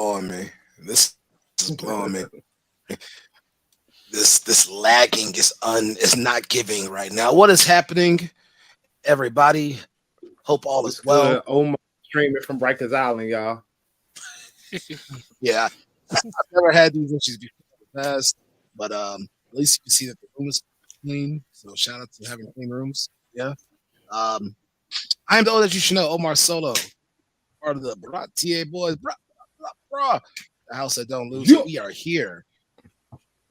blowing me. This is blowing me. This lagging is not giving right now. What is happening, everybody? Hope all is well. Omar streaming from Rikers Island, y'all. Yeah, I've never had these issues before in the past, but at least you can see that the room is clean. So shout out to having clean rooms. Yeah. I am the O that you should know, Omar Solo, part of the Baratie Boys. The house that don't lose. We are here.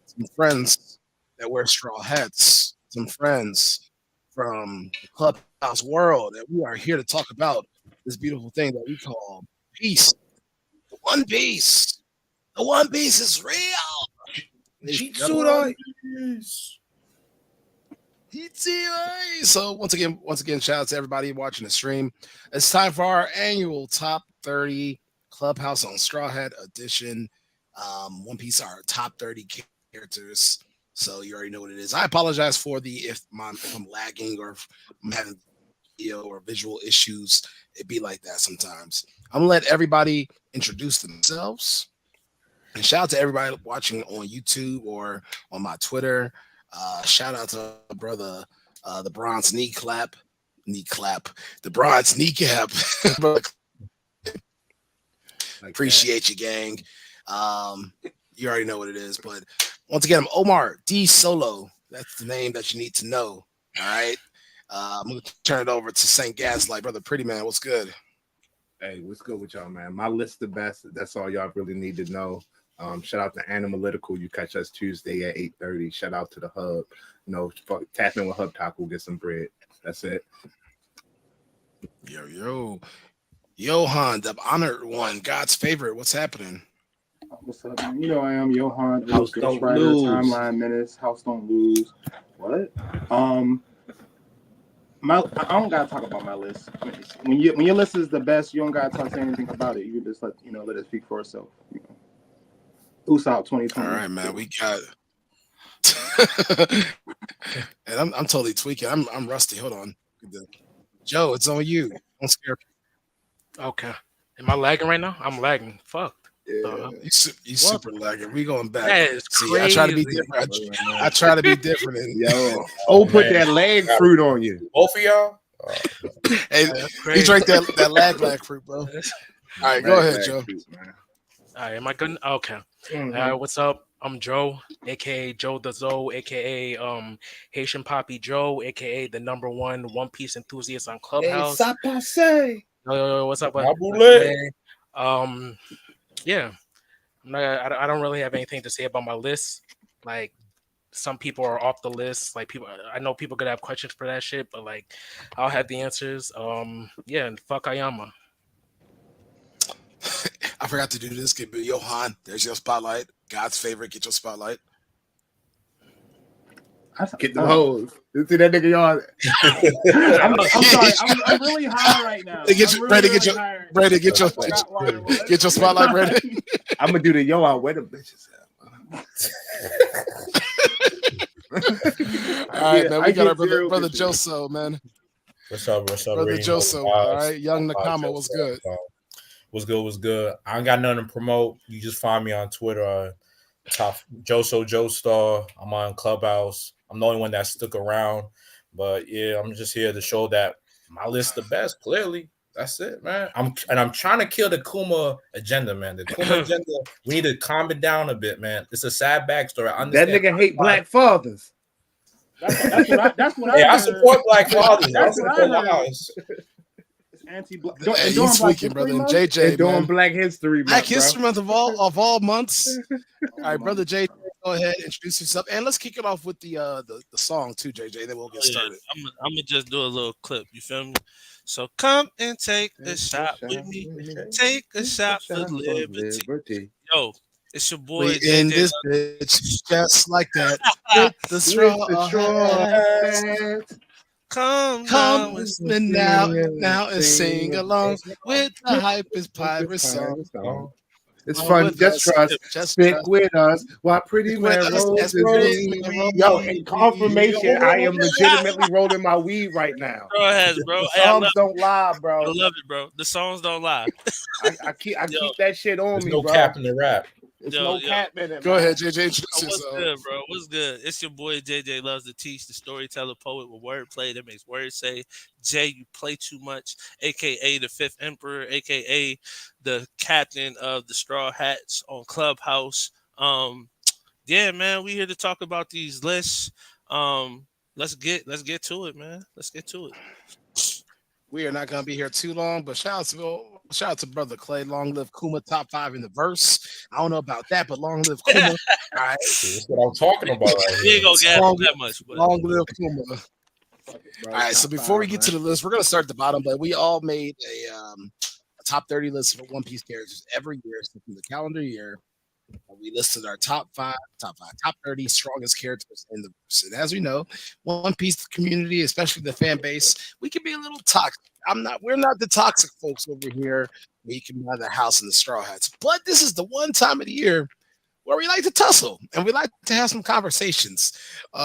Some friends that wear straw hats. Some friends from the clubhouse world that we are here to talk about this beautiful thing that we call peace. The One Piece. The One Piece is real. So once again, shout out to everybody watching the stream. It's time for our annual top 30 Clubhouse on Straw Hat edition. One Piece, our top 30 characters. So you already know what it is. I apologize for if I'm lagging or if I'm having video or visual issues. It be like that sometimes. I'm gonna let everybody introduce themselves. And shout out to everybody watching on YouTube or on my Twitter. Shout out to my brother, the Bronze the Bronze Kneecap. Appreciate you, gang. You already know what it is, but once again, I'm Omar D Solo. That's the name that you need to know. All right. I'm gonna turn it over to Saint Gaslight, brother. Pretty man, what's good? Hey, what's good with y'all, man? My list the best. That's all y'all really need to know. Shout out to Animalytical. You catch us Tuesday at 8:30. Shout out to the Hub. Tap in with Hub Talk. We'll get some bread. That's it. Johan, the honored one, God's favorite. What's happening? What's up, man? You know I am Johan. House don't lose. Timeline Minutes. House don't lose. What? I don't gotta talk about my list. When your list is the best, you don't gotta talk to anything about it. You can just let it speak for itself. Usopp 2020. All right, man. We got. And I'm totally tweaking. I'm rusty. Hold on, Joe. It's on you. Don't scare people. Okay. Am I lagging right now? I'm lagging. Fuck. Yeah, you super lagging. We going back. That is crazy. I try to be different. I try to be different. Put that lag fruit on you. Both of y'all. Hey, he drank that lag fruit, bro. All right, go ahead, Joe. Fruit, all right, am I good? Okay. What's up? I'm Joe, aka Joe the Zoe, aka Haitian Poppy Joe, aka the #1 One Piece enthusiast on Clubhouse. Yo, what's up? Yeah, I don't really have anything to say about my list. Like, some people are off the list. Like, I know people gonna have questions for that shit, but like, I'll have the answers. Yeah, fuck Ayama. I forgot to do this. Johan, there's your spotlight. God's favorite. Get your spotlight. Get the hose. You see that nigga, y'all? I'm sorry. I'm really high right now. Brady, get your spotlight, Brady. I'm gonna do the Johan. Where the bitches at? All right, man. We got our brother Joso, man. What's up, brother Joso? All right, young Nakama was good. What's good? I ain't got nothing to promote. You just find me on Twitter, top Joso Joestar. I'm on Clubhouse. I'm the only one that stuck around, but yeah, I'm just here to show that my list the best. Clearly, that's it, man. I'm trying to kill the Kuma agenda, man. The Kuma agenda. We need to calm it down a bit, man. It's a sad backstory. I understand. That nigga hate black fathers. That's what I support black fathers. That's what I heard. Anti-black. He's tweaking, brother. And JJ doing Black History Month. Black History Month of all months. All right, brother JJ, go ahead, introduce yourself, and let's kick it off with the song too, JJ. Then we'll get started. I'm gonna just do a little clip. You feel me? So come and take a shot with me. Take a shot for liberty. Yo, it's your boy. We in this bitch just like that. With the straw. Come with me now and sing along with the hypest pirate song. It's fun. Just trust. Stick with us. Why pretty man rolls his weed. Yo, in confirmation, I am legitimately rolling my weed right now. Go ahead, bro. The songs don't lie, I bro. love it, bro. The songs don't lie. I keep that shit on There's me, no bro. cap in the rap. It's no cap in it. Go man. ahead, JJ. What's good, bro? What's good? It's your boy JJ loves to teach, the storyteller poet with wordplay that makes words say. Jay, you play too much, aka the Fifth Emperor, aka the captain of the Straw Hats on Clubhouse. Yeah, man, we here to talk about these lists. Let's get to it, man. Let's get to it. We are not going to be here too long, but shout out to brother Clay. Long live Kuma, top 5 in the verse. I don't know about that, but long live Kuma. All right, That's what I'm talking about. Right We ain't gonna get that much, but long live Kuma. Bro, All right, so before we get to the list, we're going to start at the bottom, but we all made a top 30 list for One Piece characters every year. So from the calendar year, we listed our top 30 strongest characters in the verse. And as we know, One Piece community, especially the fan base, we can be a little toxic. We're not the toxic folks over here. We can buy the house in the Straw Hats. But this is the one time of the year where we like to tussle and we like to have some conversations.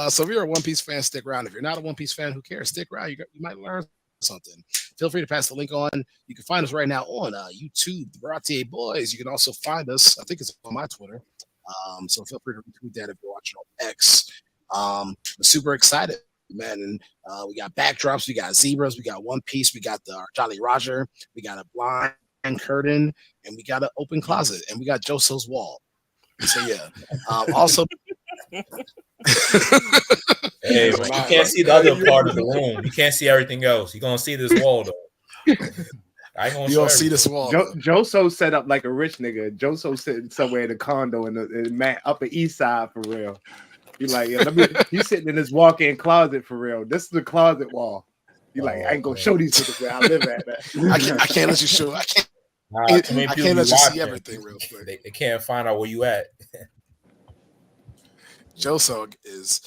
So if you're a One Piece fan, stick around. If you're not a One Piece fan, who cares? Stick around. You might learn something. Feel free to pass the link on. You can find us right now on YouTube, the Baratie Boys. You can also find us, I think it's on my Twitter. So feel free to retweet that if you're watching on X. I'm super excited, man. And we got backdrops, we got zebras, we got One Piece, we got the Jolly Roger, we got a blind curtain, and we got an open closet, and we got Joso's wall. So yeah. Also, Hey, man, you can't see the other part of the room. You can't see everything else. You're gonna see this wall though. I ain't gonna you don't see this wall. Joso set up like a rich nigga. Joso sitting somewhere in a condo in the Upper East Side for real. You like, yeah, he's sitting in his walk-in closet for real. This is the closet wall. You like, I ain't gonna show these niggas where I live at. I can't let you show. I can't let you see everything real quick. They can't find out where you at. Joso is,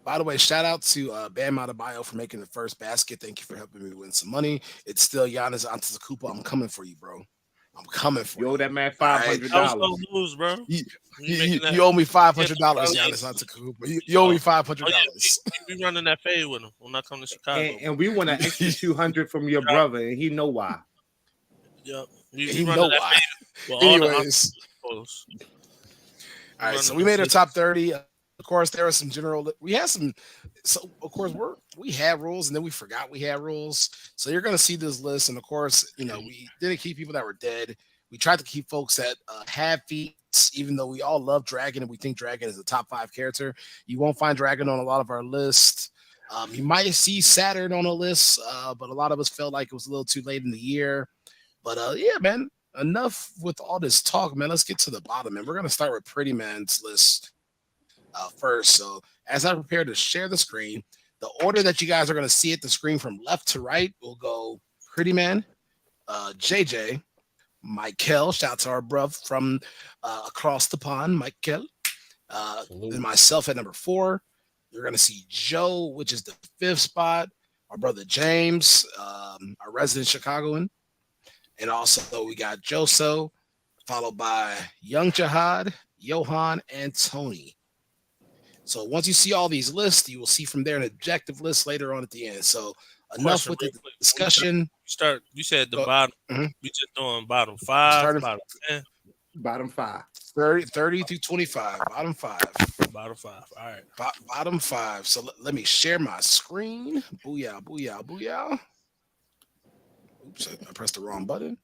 by the way, shout out to Bam Adebayo for making the first basket. Thank you for helping me win some money. It's still Giannis Antetokounmpo. I'm coming for you, bro. I'm coming for you. You owe that man $500. Lose, bro. You owe me $500, Giannis Antetokounmpo. You owe me $500. We running that fade with him when I come to Chicago. And we want an extra $200 from your brother, and he know why. Yep. He know why. Anyways. All right, so we made our top 30. Of course, there are some general. We had some. So of course, we had rules, and then we forgot we had rules. So you're going to see this list, and of course, we didn't keep people that were dead. We tried to keep folks that have feats, even though we all love Dragon and we think Dragon is a top 5 character. You won't find Dragon on a lot of our lists. You might see Saturn on a list, but a lot of us felt like it was a little too late in the year. But yeah, man, enough with all this talk, man. Let's get to the bottom, and we're going to start with Pretty Man's list first. So as I prepare to share the screen, the order that you guys are going to see at the screen from left to right will go Pretty Man, JJ, Michael, shout out to our bruv from across the pond, Michael, and myself at number 4. You're going to see Joe, which is the 5th spot, our brother James, our resident Chicagoan, and also we got Joso, followed by Young Jihad, Johan, and Tony. So once you see all these lists, you will see from there an objective list later on at the end. So enough with the discussion. You said the bottom. Mm-hmm. We just doing bottom 5, bottom 10. Bottom 5. 30 through 25. Bottom 5. Bottom 5. All right. Bottom 5. So let me share my screen. Booyah, booyah, booyah. Oops, I pressed the wrong button.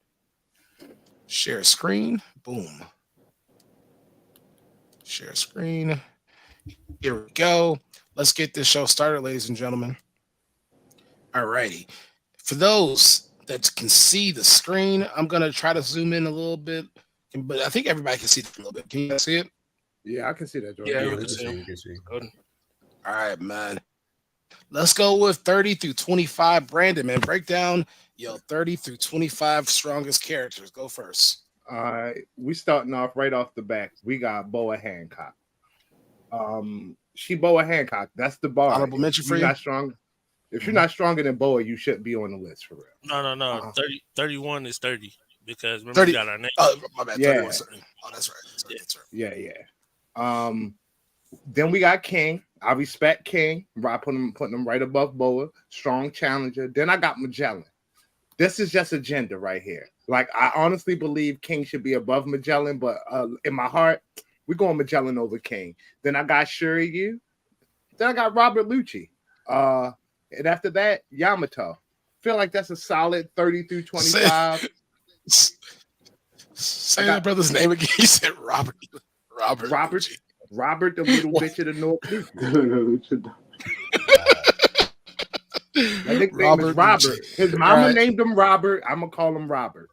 Share screen. Boom. Share screen. Here we go. Let's get this show started, ladies and gentlemen. All righty. For those that can see the screen, I'm going to try to zoom in a little bit, but I think everybody can see it a little bit. Can you guys see it? Yeah, I can see that, Jordan. Yeah, we can see. Good. All right, man. Let's go with 30 through 25. Brandon, man, break down 30 through 25 strongest characters. Go first. All right. We starting off right off the back. We got Boa Hancock. She Boa Hancock. That's the bar. Honorable mention for you. Not strong. If you're not stronger than Boa, you shouldn't be on the list for real. No. 30, 31 is 30. because remember 30. we got our name. Oh, my bad. Yeah. 31. Sorry. Oh, that's right. That's right. Yeah. Then we got King. I respect King. Putting him right above Boa. Strong challenger. Then I got Magellan. This is just agenda right here. Like, I honestly believe King should be above Magellan, but in my heart, we're going Magellan over King. Then I got Shiryu. Then I got Robert Lucci. And after that, Yamato. Feel like that's a solid 30 through 25. Say that brother's name again. He said Robert. Robert, the little bitch of the North. I think name is Robert. His mama named him Robert. I'm gonna call him Robert.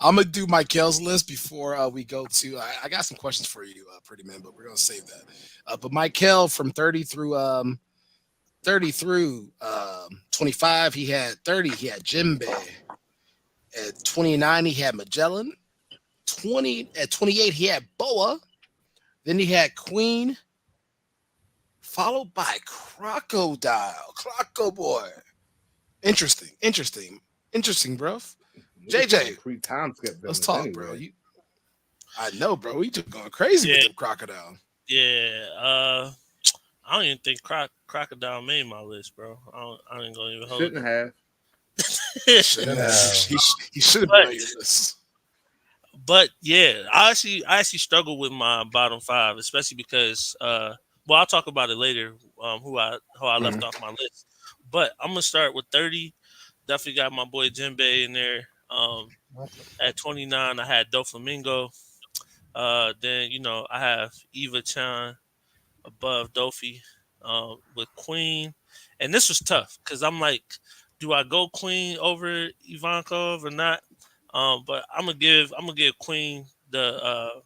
I'm gonna do Michael's list before we go to. I got some questions for you, Pretty Man, but we're gonna save that. But Michael from 30 through 25, he had 30. He had Jinbei. At 29, he had Magellan. At 28, he had Boa. Then he had Queen, followed by Crocodile. Croco Boy. Interesting, bro. JJ, let's talk, anyway. Bro. I know, bro. We just going crazy with them Crocodile. Yeah, I don't even think Crocodile made my list, bro. I ain't gonna even hold. Shouldn't have. He should have made this. But yeah, I actually struggle with my bottom five, especially because I'll talk about it later. How I left off my list, but I'm gonna start with 30. Definitely got my boy Jinbei in there. At 29, I had Doflamingo. Then I have Eva Chan above Dofi, with Queen, and this was tough because I'm like, do I go Queen over Ivankov or not? But I'm gonna give Queen the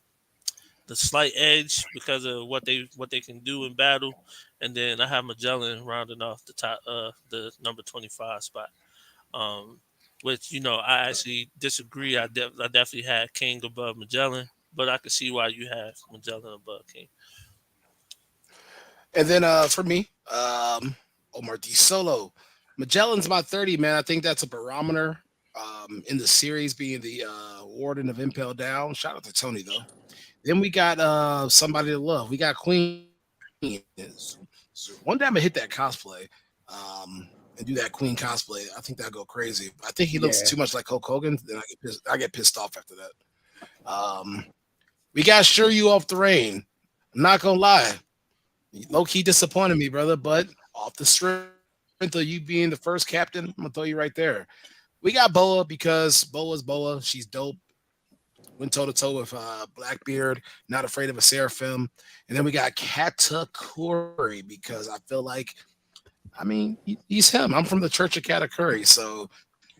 slight edge because of what they can do in battle, and then I have Magellan rounding off the top, the number 25 spot. Which I actually disagree. I definitely had King above Magellan, but I can see why you have Magellan above King. And then for me, Omar D Solo, Magellan's my 30, man. I think that's a barometer. In the series being the Warden of Impel Down. Shout out to Tony though. Then we got somebody to love. We got Queen. One day I'm gonna hit that cosplay and do that Queen cosplay. I think that'll go crazy. I think he looks too much like Hulk Hogan. Then I get pissed off after that. We got Shiryu off the rain. I'm not gonna lie. Low key disappointed me, brother, but off the strength of you being the first captain, I'm gonna throw you right there. We got Boa because Boa's Boa. She's dope. Went toe-to-toe with Blackbeard. Not afraid of a Seraphim. And then we got Katakuri because I feel like, he's him. I'm from the Church of Katakuri. So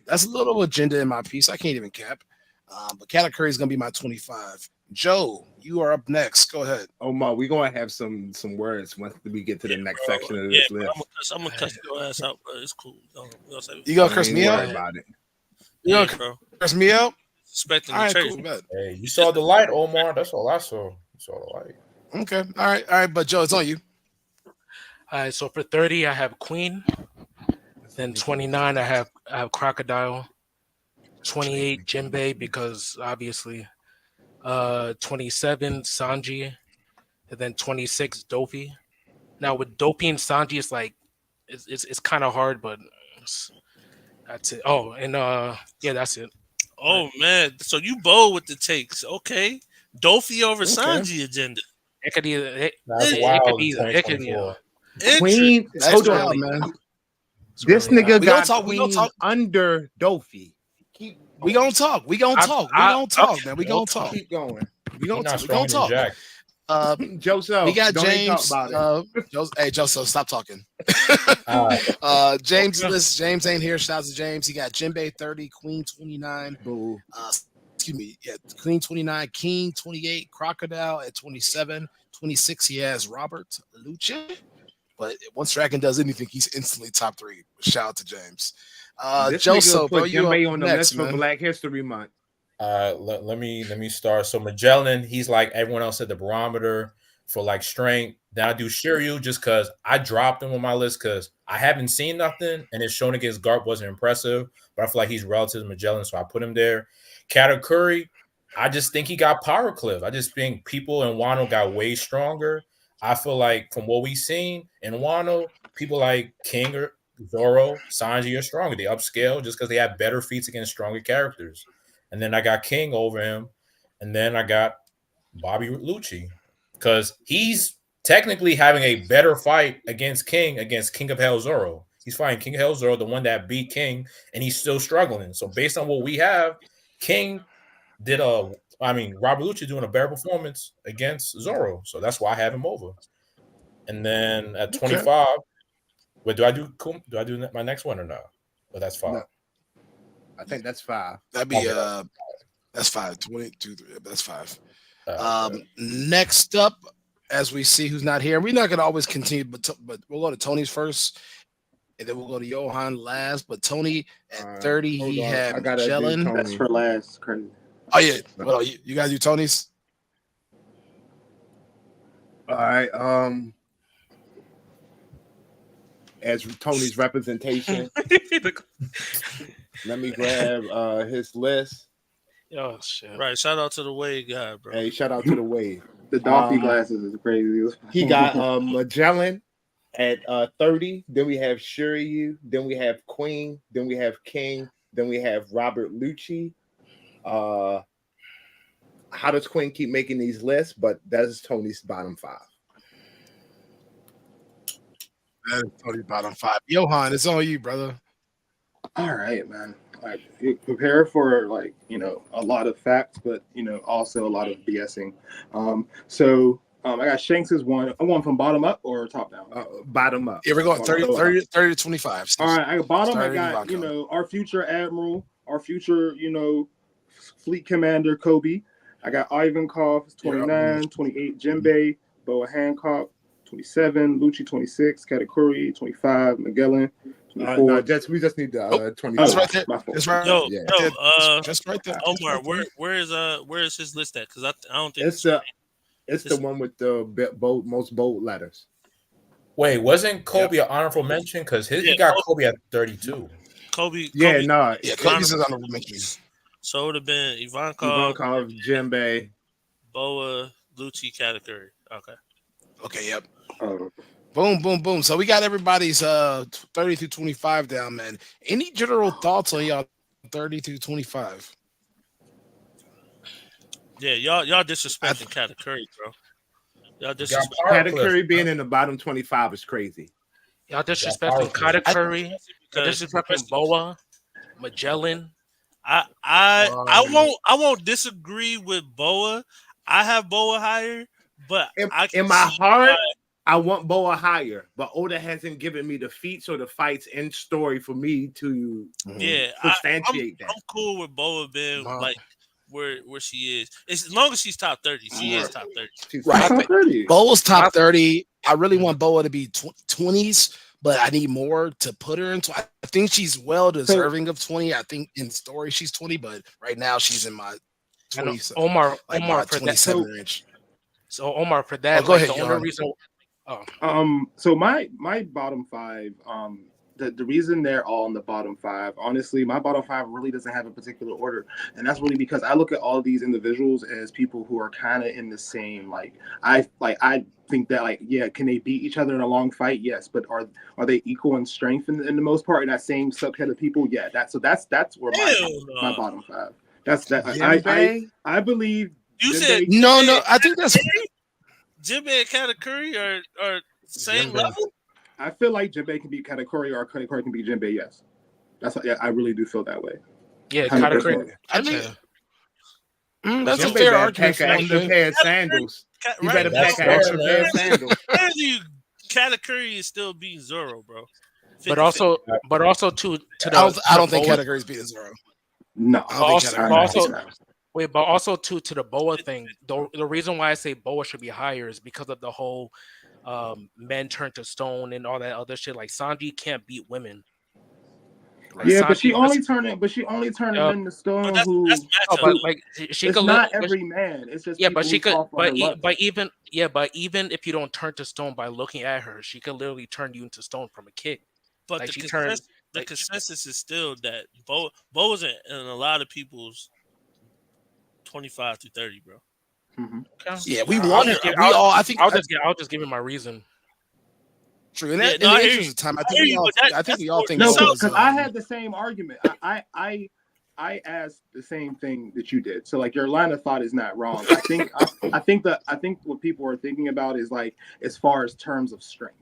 that's a little agenda in my piece. I can't even cap. But Katakuri is going to be my 25. Joe, you are up next. Go ahead. Omar, we're going to have some words once we get to the next section of this list. I'm going to cuss your ass out, bro. It's cool. You going to curse me out? About it. You going to curse me out? Expecting all the right, church. Cool, hey, you saw the light, Omar. That's all I saw. You saw the light. Okay. All right. But Joe, it's on you. All right. So for 30, I have Queen. Then 29, I have Crocodile. 28, Jinbei, because obviously. 27, Sanji. And then 26, Dofi. Now with Dofi and Sanji, it's like it's kind of hard, but that's it. Oh, and that's it. Oh man, so you bold with the takes. Okay, Dofi over Sanji agenda. It could either. It could be Queen. Hold on, man. This nigga got Queen under Dofi. We gonna talk. We gonna talk, man. We gonna talk. Keep going. We gonna talk. Joseph, we got James. Hey, Joseph, stop talking. James list. James ain't here. Shout out to James. He got Jinbei 30, Queen 29. Boo. Excuse me. Yeah, Queen 29, King 28, Crocodile at 27. 26, he has Robert Lucci. But once Dragon does anything, he's instantly top 3. Shout out to James. Joseph, bro, you on the list for Black History Month. Let me start. So Magellan, he's like everyone else at the barometer for like strength. Then I do Shiryu just because I dropped him on my list because I haven't seen nothing, and his shown against Garp wasn't impressive. But I feel like he's relative to Magellan, so I put him there. Katakuri, I just think he got power cliff. I just think people in Wano got way stronger. I feel like from what we've seen in Wano, people like King or Zoro, Sanji are stronger. They upscale just because they have better feats against stronger characters. And then I got King over him, and then I got Bobby Lucci because he's technically having a better fight against King of Hell Zoro. He's fighting King of Hell Zoro, the one that beat King, and he's still struggling. So based on what we have, King did Robert Lucci doing a better performance against Zoro. So that's why I have him over. And then at 25, wait, do I do my next one or not? But that's 5. No. I think that's 5. That'd be that's 5. 22, that's 5. Next up, as we see who's not here, we're not gonna always continue, but we'll go to Tony's first, and then we'll go to Johan last. But Tony at 30, he had Magellan. That's for last. Crazy. Oh yeah, well, you guys do Tony's. All right. As Tony's representation, let me grab his list. Oh shit! Right, shout out to the Wade guy, bro. Hey, shout out to the Wade. The Dolphy glasses is crazy. He got Magellan at 30. Then we have Shiryu. Then we have Queen. Then we have King. Then we have Robert Lucci. How does Queen keep making these lists? But that is Tony's bottom 5. That is Tony's bottom 5. Johan, it's on you, brother. All right, man. Like, prepare for a lot of facts, but also a lot of BSing. I got Shanks's one. I want from bottom up or top down. Bottom up. Yeah, we're going 30 to 25. All right, I got bottom. I got our future admiral, our future fleet commander Kobe. I got Ivankov 29, 28 Jinbei, Boa Hancock 27, Lucci 26, Katakuri 25, Magellan. We just need the 20. That's right there. That's right. Yo, just right there. Omar, where is his list at? Because I don't think it's the one with the most bold letters. Wait, wasn't Kobe an honorable mention? Because he got Kobe at 32. Kobe. Kobe's an honorable mention. So it would have been Ivankov, Jinbei, Boa, Lucci, Katakuri. Okay, yep. Boom, boom, boom. So we got everybody's 30 through 25 down, man. Any general thoughts on y'all 30 through 25? Yeah, y'all disrespecting Katakuri, bro. Y'all disrespecting Katakuri being in the bottom 25 is crazy. Y'all disrespecting Katakuri. Y'all disrespecting Boa, Magellan. I won't disagree with Boa. I have Boa higher, but in my heart, I want Boa higher. But Oda hasn't given me the feats or the fights in story for me to substantiate that. I'm cool with Boa being like where she is. As long as she's top 30, she is top 30. Right. Top 30. Boa's top 30. I really want Boa to be 20s, but I need more to put her into. I think she's well deserving of 20. I think in story she's 20, but right now she's in my 20. Omar for 27 range. So Omar, for that, go ahead. The only reason. So my bottom 5, the reason they're all in the bottom 5, honestly, my bottom 5 really doesn't have a particular order, and that's really because I look at all these individuals as people who are kind of in the same I think that can they beat each other in a long fight? Yes, but are they equal in strength in the most part in that same subset of people? Yeah, that's where my bottom 5. That's that. I believe you said no. I think that's Jinbei and Katakuri are same level. I feel like Jinbei can beat Katakuri or Katakuri can beat Jinbei. Yes, I really do feel that way. Yeah, Katakuri. I mean, that's a fair argument. Pack an extra pair of sandals. You better pack an extra pair of sandals. Katakuri is still beating Zoro, bro. But also to the I don't think Katakuri's beating Zoro. No, but also to the Boa thing. The reason why I say Boa should be higher is because of the whole men turn to stone and all that other shit. Like Sanji can't beat women. Right. Yeah, but Sanji, she only turning men to stone But that's who. no, matchup. but who like she it's could not but every man. It's just yeah, people but she who could, fall for her lust. but even if you don't turn to stone by looking at her, she could literally turn you into stone from a kick. But Like she turned, the like consensus is still that Bo is in a lot of people's 25 to 30, bro. Mm-hmm. okay. Yeah, we I'll wonder. just give, We all. I think. I'll just give you my reason. True. In, Yeah, that, no, in the I hear interest you. of time, I I think hear we you, all. but I think that's we all for think No, Bo yourself. is. because I had the same argument. I asked the same thing that you did. So like your line of thought is not wrong. I think what people are thinking about is like as far as terms of strength.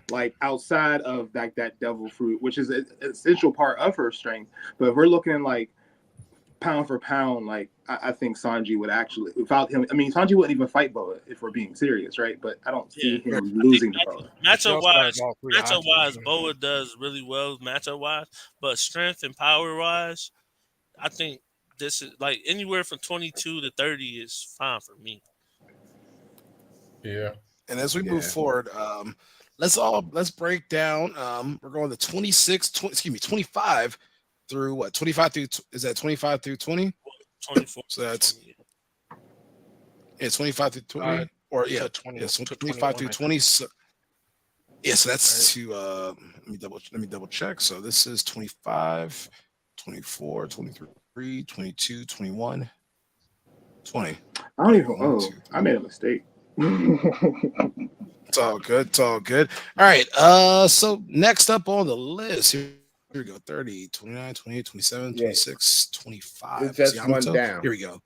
Like outside of that devil fruit, which is an essential part of her strength. But if we're looking like pound for pound, like I think Sanji would actually without him. I mean, Sanji wouldn't even fight Boa if we're being serious, right? But I don't Yeah, see him I think losing to Boa. She also has all three matchup wise, haki. Boa does really well matchup wise, but strength and power wise, I think this is like anywhere from 22 to 30 is fine for me. Yeah. And as we move Yeah. forward, let's break down. We're going to 25 through what? 25 through is that 25 through 20? 24. So that's 20. yeah, 25 through 20 or yeah, To 20 yeah, so to 25 21, through I 20. think. So, yeah, so that's Right. to let me double check. So this is 25, 24, 23, 22, 21, 20. I don't even. One, Oh, two, I three. made a mistake. It's all good. It's all good. All right. So next up on the list, here we go 30, 29, 28, 27, Yeah. 26, 25. It's just one Yamato. down. Here we go.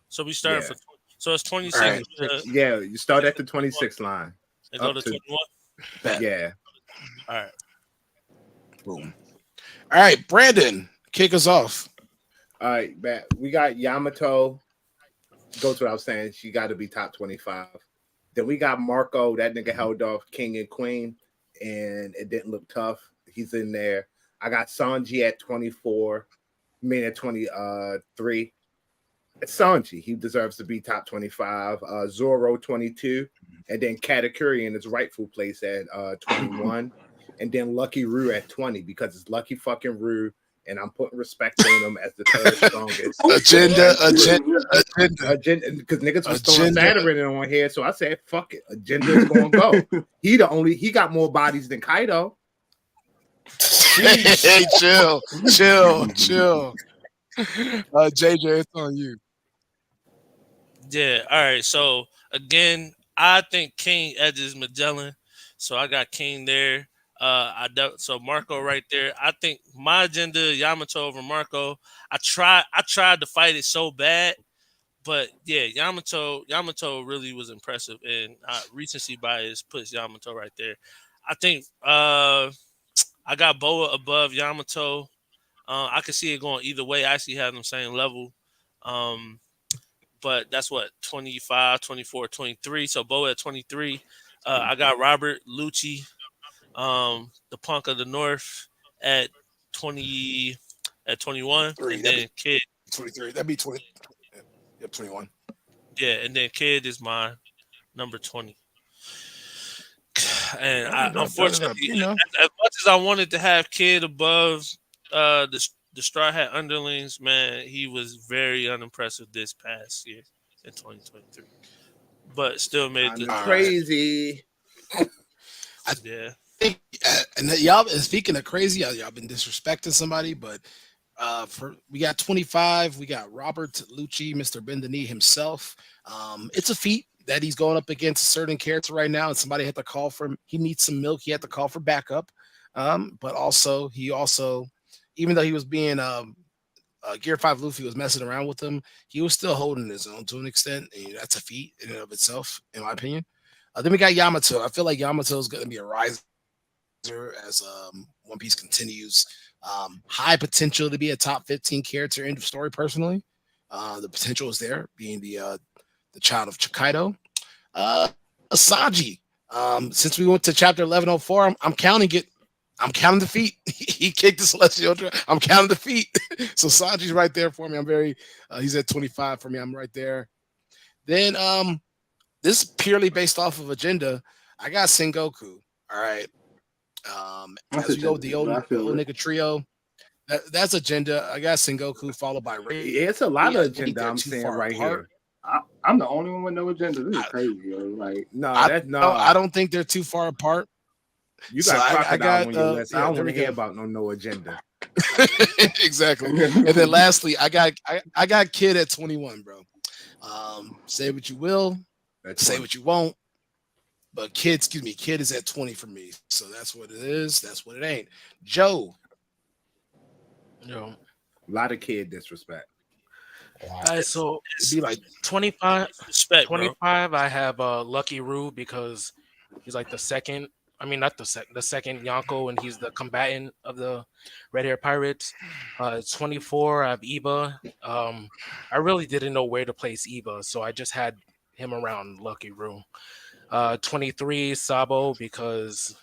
So we started Yeah. for so it's All 26 right. Yeah, you start at the 26 line. and go Up to to 21. Bet. yeah. All right. Boom. All right, Brandon, kick us off. All right, Matt. We got Yamato. Goes what I was saying. She got to be top 25. Then we got Marco. That nigga held off King and Queen, and it didn't look tough. He's in there. I got Sanji at 24. Min at 23. It's Sanji. He deserves to be top 25. Zoro 22. And then Katakuri in his rightful place at 21. And then Lucky Roo at 20 because it's Lucky fucking Roo. And I'm putting respect on him as the third strongest. Agenda. Because niggas was throwing Agenda. Saturn on here, so I said, fuck it. Agenda's gonna go. He got more bodies than Kaido. Hey, chill. JJ, it's on you. Yeah. All right. So again, I think King edges Magellan. So I got King there. So Marco right there. I think my agenda Yamato over Marco. I tried to fight it so bad, but yeah, Yamato really was impressive, and recency bias puts Yamato right there. I think I got Boa above Yamato. I could see it going either way. I actually have them same level. But that's what 25, 24, 23. So Boa at 23. I got Robert Lucci, the Punk of the North at 20 at 21, and then Kid 23. That'd be 20. Yep, 21. Yeah, and then Kid is my number 20. And unfortunately, as much as I wanted to have Kid above the Straw Hat Underlings, man, he was very unimpressive this past year in 2023. But still made the crazy. Yeah. And y'all, speaking of crazy, y'all been disrespecting somebody, but we got 25. We got Robert Lucci, Mr. Bend the Knee himself. It's a feat that he's going up against a certain character right now, and somebody had to call for him. He needs some milk. He had to call for backup. But also, even though he was being Gear 5 Luffy was messing around with him, he was still holding his own to an extent. And that's a feat in and of itself, in my opinion. Then we got Yamato. I feel like Yamato is going to be a riser as One Piece continues. High potential to be a top 15 character in the story, personally. The potential is there, being the child of Chikaido. Sanji. Since we went to chapter 1104, I'm counting it. I'm counting the feet. He kicked the Celestial. I'm counting the feet. So Sanji's right there for me. He's at 25 for me. I'm right there. Then this is purely based off of agenda. I got Sengoku. All right. As we go with the old nigga trio, That's agenda. I got Sengoku followed by Ray. It's a lot of agenda I'm too saying far right apart. here. I'm the only one with no agenda. This is crazy, yo. Like, No, I that's no. don't think they're too far apart. You So got I Crocodile got on your list. I don't there want we to hear go. about no agenda. Exactly. And then lastly, I got Kid at 21, bro. Say what you will, That's say funny. what you won't, but Kid is at 20 for me. So that's what it is. That's what it ain't. Joe. Yo. A lot of kid disrespect. All right, so It'd be like 25, Respect, bro. 25, I have Lucky Roo because he's like the second. I mean, not the second Yonko, and he's the combatant of the Red Hair Pirates. 24, I have Eba. I really didn't know where to place Eba, so I just had him around Lucky Roo. 23, Sabo, because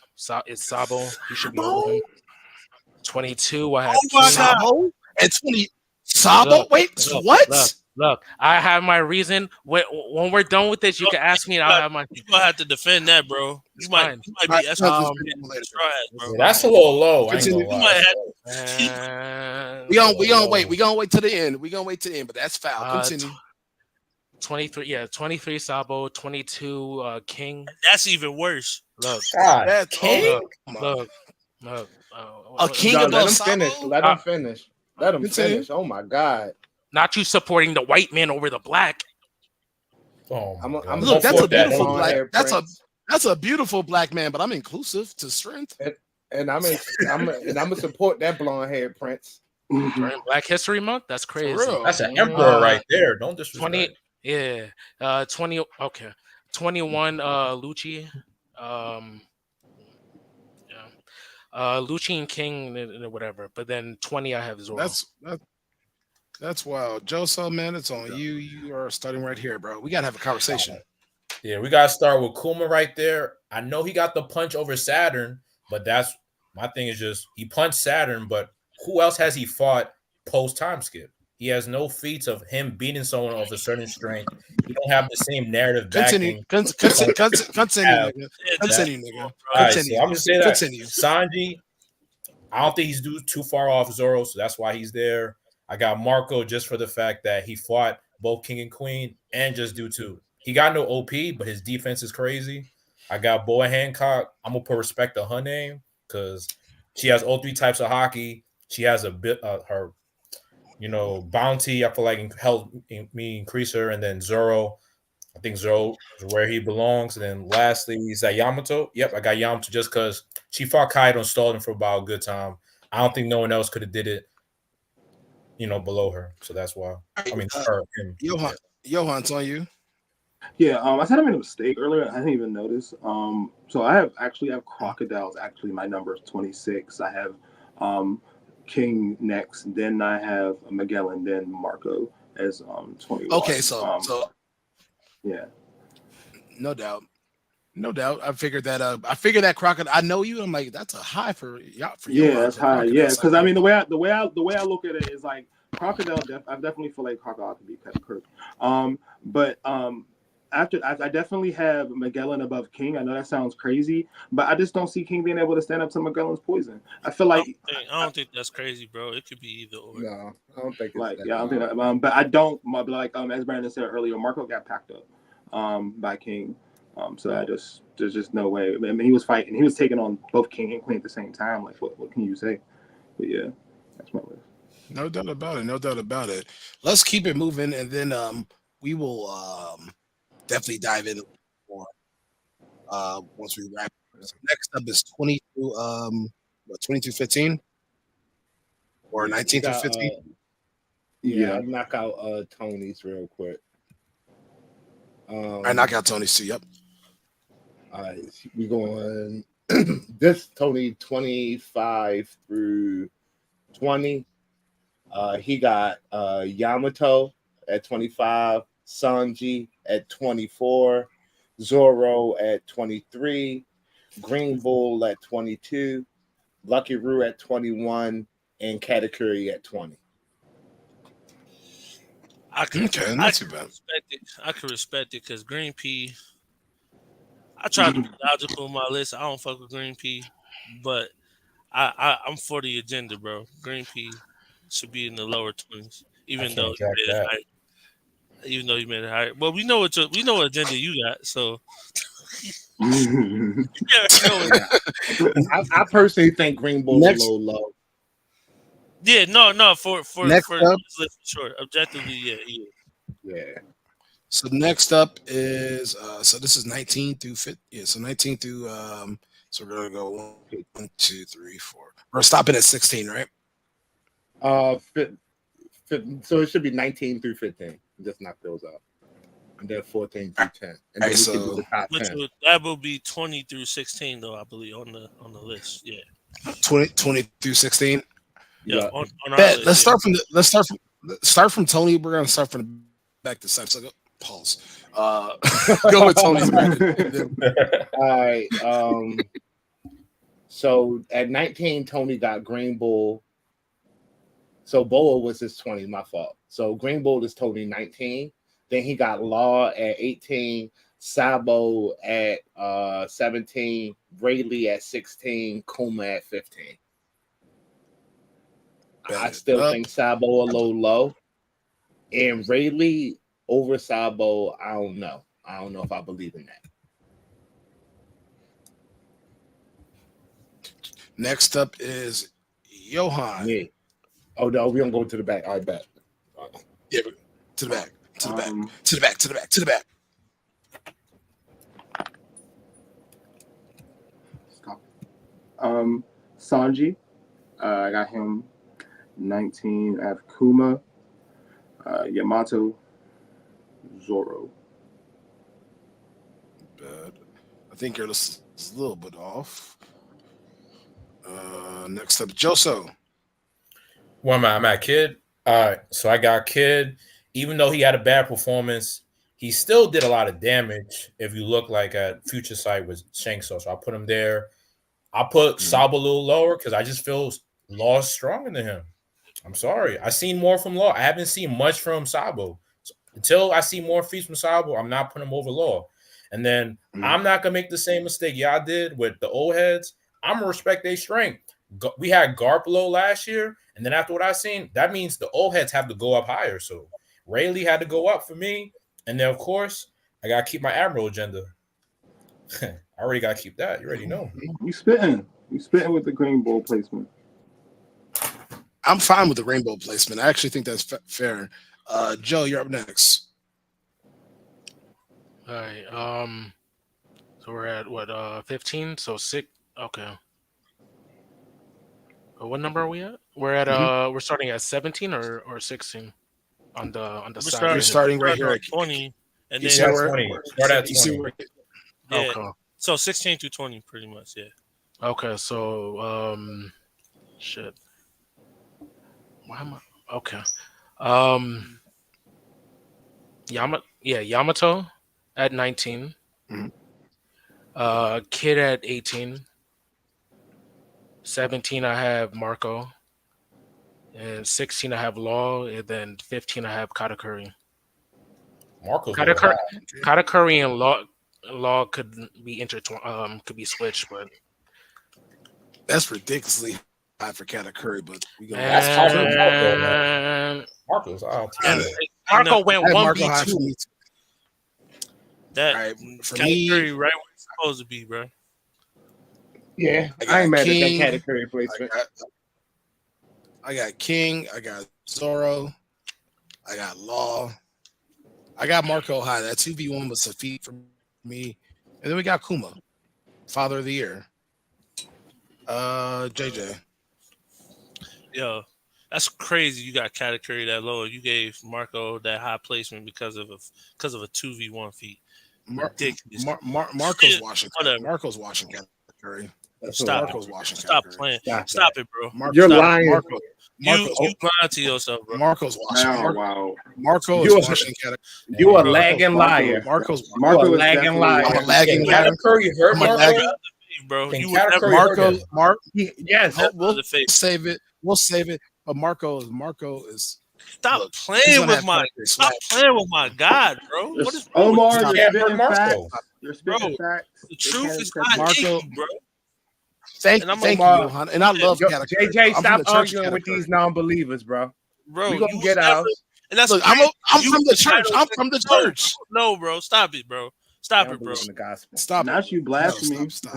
it's Sabo. He should be over him. 22, I have Oh my King. God. Sabo at 20. Sabo? Wait, what? Look, I have my reason. When we're done with this, you can ask me, and I'll have my. You gonna have to defend that, bro. You might fine. be Alright, extra later. bro. Yeah, that's a little low. I ain't Continue. gonna You lie. might have We gonna wait. We gonna wait to the end. We gonna wait to the end, but that's foul. Continue. 23 Sabo, 22 King. that's even worse. Look, God, That's King? look. A king No, above let him Sabo? finish. Let him finish. Let him Continue. finish. Oh my God. Not you supporting the white man over the black. Oh my I'm God. Look, that's a Don't beautiful put black. hair That's prince. a beautiful black man, but I'm inclusive to strength. And I'm gonna support that blonde haired prince. During Black History Month. That's For crazy. real. That's an emperor right there. Don't 20. disrespect. Yeah. 20. Okay. 21. Lucci. Yeah. Lucci and King and whatever. But then 20, I have Zoro. That's wild. Joseph, man, it's on you. You are starting right here, bro. We gotta have a conversation. Yeah, we gotta start with Kuma right there. I know he got the punch over Saturn, but that's my thing is just he punched Saturn, but who else has he fought post time skip? He has no feats of him beating someone of a certain strength. He don't have the same narrative Continue. backing. Continue, have nigga. Yeah, Continue, nigga. All right, Continue. so I'm just saying that Continue. Sanji, I don't think he's too far off Zoro, so that's why he's there. I got Marco just for the fact that he fought both King and Queen, and just due to he got no OP, but his defense is crazy. I got Boa Hancock. I'm gonna put respect to her name because she has all three types of hockey. She has a bit her, bounty. I feel like helped me increase her, and then Zoro. I think Zoro is where he belongs. And then lastly, is that Yamato. Yep, I got Yamato just because she fought Kaido and stalled him for about a good time. I don't think no one else could have did it, below her. So that's why. I mean, him. Johan, it's on you. Yeah, I said I made a mistake earlier. I didn't even notice. So I have Crocodile's actually my number is 26. I have King next, then I have Magellan, then Marco as 21. Okay, so yeah, no doubt. No doubt. I figured that Crocodile. I know you. I'm like, that's a high for yeah, Johan, that's for high. Crocodile. Yeah, because I mean the way I look at it is like Crocodile. I definitely feel like Crocodile can be Pep Kirk. But after I definitely have Magellan above King. I know that sounds crazy, but I just don't see King being able to stand up to Magellan's poison. I feel like I don't think that's crazy, bro. It could be either or. No, I don't think it's like that. yeah, I don't think that, but I don't like as Brandon said earlier, Marco got packed up by King. So there's just no way. I mean, he was fighting. He was taking on both King and Queen at the same time. Like, what can you say? But yeah, that's my list. No doubt about it. No doubt about it. Let's keep it moving, and then we will definitely dive in more once we wrap. So next up is 22-15 or 19 through 15. Yeah, I'll knock out Tony's real quick. I knock out Tony's too. Yep. All right, we going this Tony 25 through 20. He got Yamato at 25, Sanji at 24, Zoro at 23, Green Bull at 22, Lucky Roo at 21, and Katakuri at 20. I could Respect it. I could respect it because Green Pea. I tried to be logical in my list. I don't fuck with Green Pea, but I'm for the agenda, bro. Green P should be in the lower 20s, I even though can't you jack made it that. higher. Even though you made it higher. Well, we know what agenda you got, so yeah, no. I personally think Green Bull's a Next, little low. Yeah, no, for next up. this list, sure. Objectively, yeah, he is. Yeah. So next up is so this is 19 through 50. Yeah, so 19 through so we're gonna go 1, 2, 3, 4. We're stopping at 16, right? So it should be 19 through 15. Just knock those out. And then 14 through 10. And then Alright, we can do so the top Which 10. that will be 20 through 16, though, I believe, on the list. Yeah. 20 through 16. Yeah, Yeah. on our Bet. list. Let's yeah. start from Tony. We're gonna start from the back to side. So go, pause. Go with Tony's bracket. All right. So at 19, Tony got Green Bull. So Boa was his 20, my fault. So Green Bull is Tony 19. Then he got Law at 18, Sabo at 17, Rayleigh at 16, Kuma at 15. I still think Sabo a little low. And Rayleigh over Sabo, I don't know. I don't know if I believe in that. Next up is Johan. Yeah. Oh no, we don't go to the back. I bet. Yeah, to the back. To the back. To the back. To the back. To the back. Stop. Sanji, I got him 19. I have Kuma, Yamato, Zoro. Bad. I think you're just a little bit off. Next up, Joso. Where am I? I'm at Kid. All right, so I got Kid. Even though he had a bad performance, he still did a lot of damage. If you look like at Future Sight with Shankso, so I put him there. I put Sabo a little lower because I just feel Law's stronger than him. I'm sorry. I seen more from Law. I haven't seen much from Sabo. So until I see more feats from Sabo, I'm not putting him over Law. And then I'm not gonna make the same mistake y'all did with the old heads. I'm gonna respect their strength. We had Garpolo last year, and then after what I seen, that means the old heads have to go up higher. So Rayleigh had to go up for me, and then of course I gotta keep my Admiral agenda. I already gotta keep that. You already know. You spitting with the Green Bull placement. I'm fine with the rainbow placement. I actually think that's fair. Joe, you're up next. All right. So we're at what? 15. So 6. Okay. What number are we at? We're at we're starting at 17 or 16 on the side. You're starting right here at at 20, and you then see where- 20. Start at you see 20. where- yeah. Okay. So 16 through 20, pretty much. Yeah. Okay. So shit. Why am I? Okay. Yamato at 19. Mhm. Kid at 18. 17 I have Marco. And 16 I have Law. And then 15 I have Katakuri. Marco's Katakuri and Law could be could be switched, but That's ridiculously high for Katakuri, but we go. That's high for Marco, man. man. Marco's out. And Marco went I have 1 Marco high for B2. me too. that All right, for category me, right where it's supposed to be, bro. Yeah, I got I ain't mad King. at that category placement. I got King. I got Zoro. I got Law. I got Marco high. That 2v1 was a feat for me. And then we got Kuma, Father of the Year. JJ. Yo, that's crazy. You got category that low. You gave Marco that high placement because of a 2v1 feat. Ridiculous. Marco's washing. Whatever. Marco's washing Katakuri. Stop Marco's it. washing Stop Katakuri. playing. Stop Stop it, bro. You're Stop. lying. You Marco's lying to yourself, bro. Washing. Oh, wow. Marco You is are- washing Katakuri. You a lagging liar. Marco's Marco You a is lagging definitely liar. I'm a lagging Can liar. Katakuri hurt I'm a Marco? lagging- Bro, Can you would never Katakuri Marco, hurt him? Yes. the face. save it. We'll save it. But Marco is Stop look, he's playing gonna with have my Katakuri stop swag. playing with my God, bro. What is wrong Omar, with you? you're Can't hurt spitting facts. Marco. You're spitting Bro, facts. The truth is Marco- not Marco- in you, bro. Thank And I'm you, gonna- Johan. And I love Yo, category. JJ, I'm from stop the church arguing with category. these non-believers, bro. bro, We gonna you get never- ours. And that's Look, crazy. I'm You from the church. entitled I'm to- from the No, church. No, bro, stop it, bro. They Stop don't it, bro. believe in the gospel. Stop Not it. you blasphemy. Stop.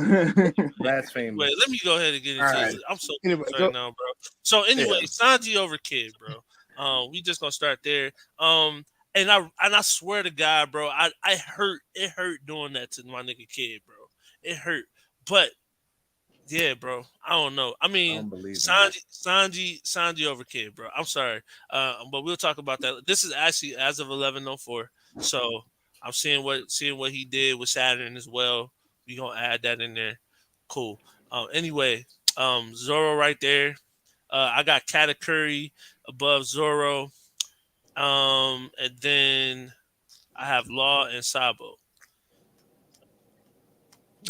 Blasphemy. Wait, let me go ahead and get into All this. right. I'm so Anyway, confused go- right now, bro. So anyway, Yeah. Sanji over Kid, bro. We just gonna start there. And I swear to God, bro, it hurt doing that to my nigga Kid, bro. It hurt, but yeah, bro. I don't know. I I mean, don't believe in that. Sanji over Kid, bro. I'm sorry, but we'll talk about that. This is actually as of 11:04, so I'm seeing what he did with Saturn as well. We gonna add that in there. Cool. Anyway, Zoro right there. I got Katakuri above Zoro. And then I have Law and Sabo.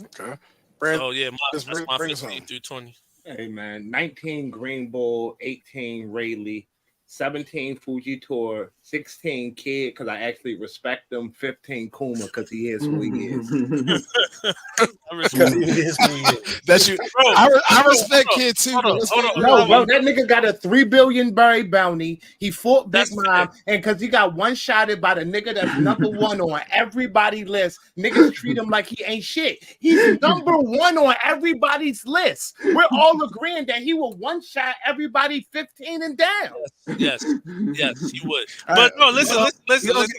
Okay. Brandon, So yeah, just that's bring- my bring us 15 home. through 20. Hey man, 19 Green Bull, 18 Rayleigh, 17 Fuji Tour, 16 Kid because I actually respect him, 15 Kuma because he is who he is. I respect Because he is who he is. That's you. Bro, I respect hold on, Kid too. hold but on, let's hold be on. real. No, bro, that nigga got a $3 billion berry bounty. He fought Big That's Mom, and because he got one shotted by the nigga that's number one on everybody's list, niggas treat him like he ain't shit. He's number one on everybody's list. We're all agreeing that he will one shot everybody 15 and down. Yes, he would. All But right, no, listen.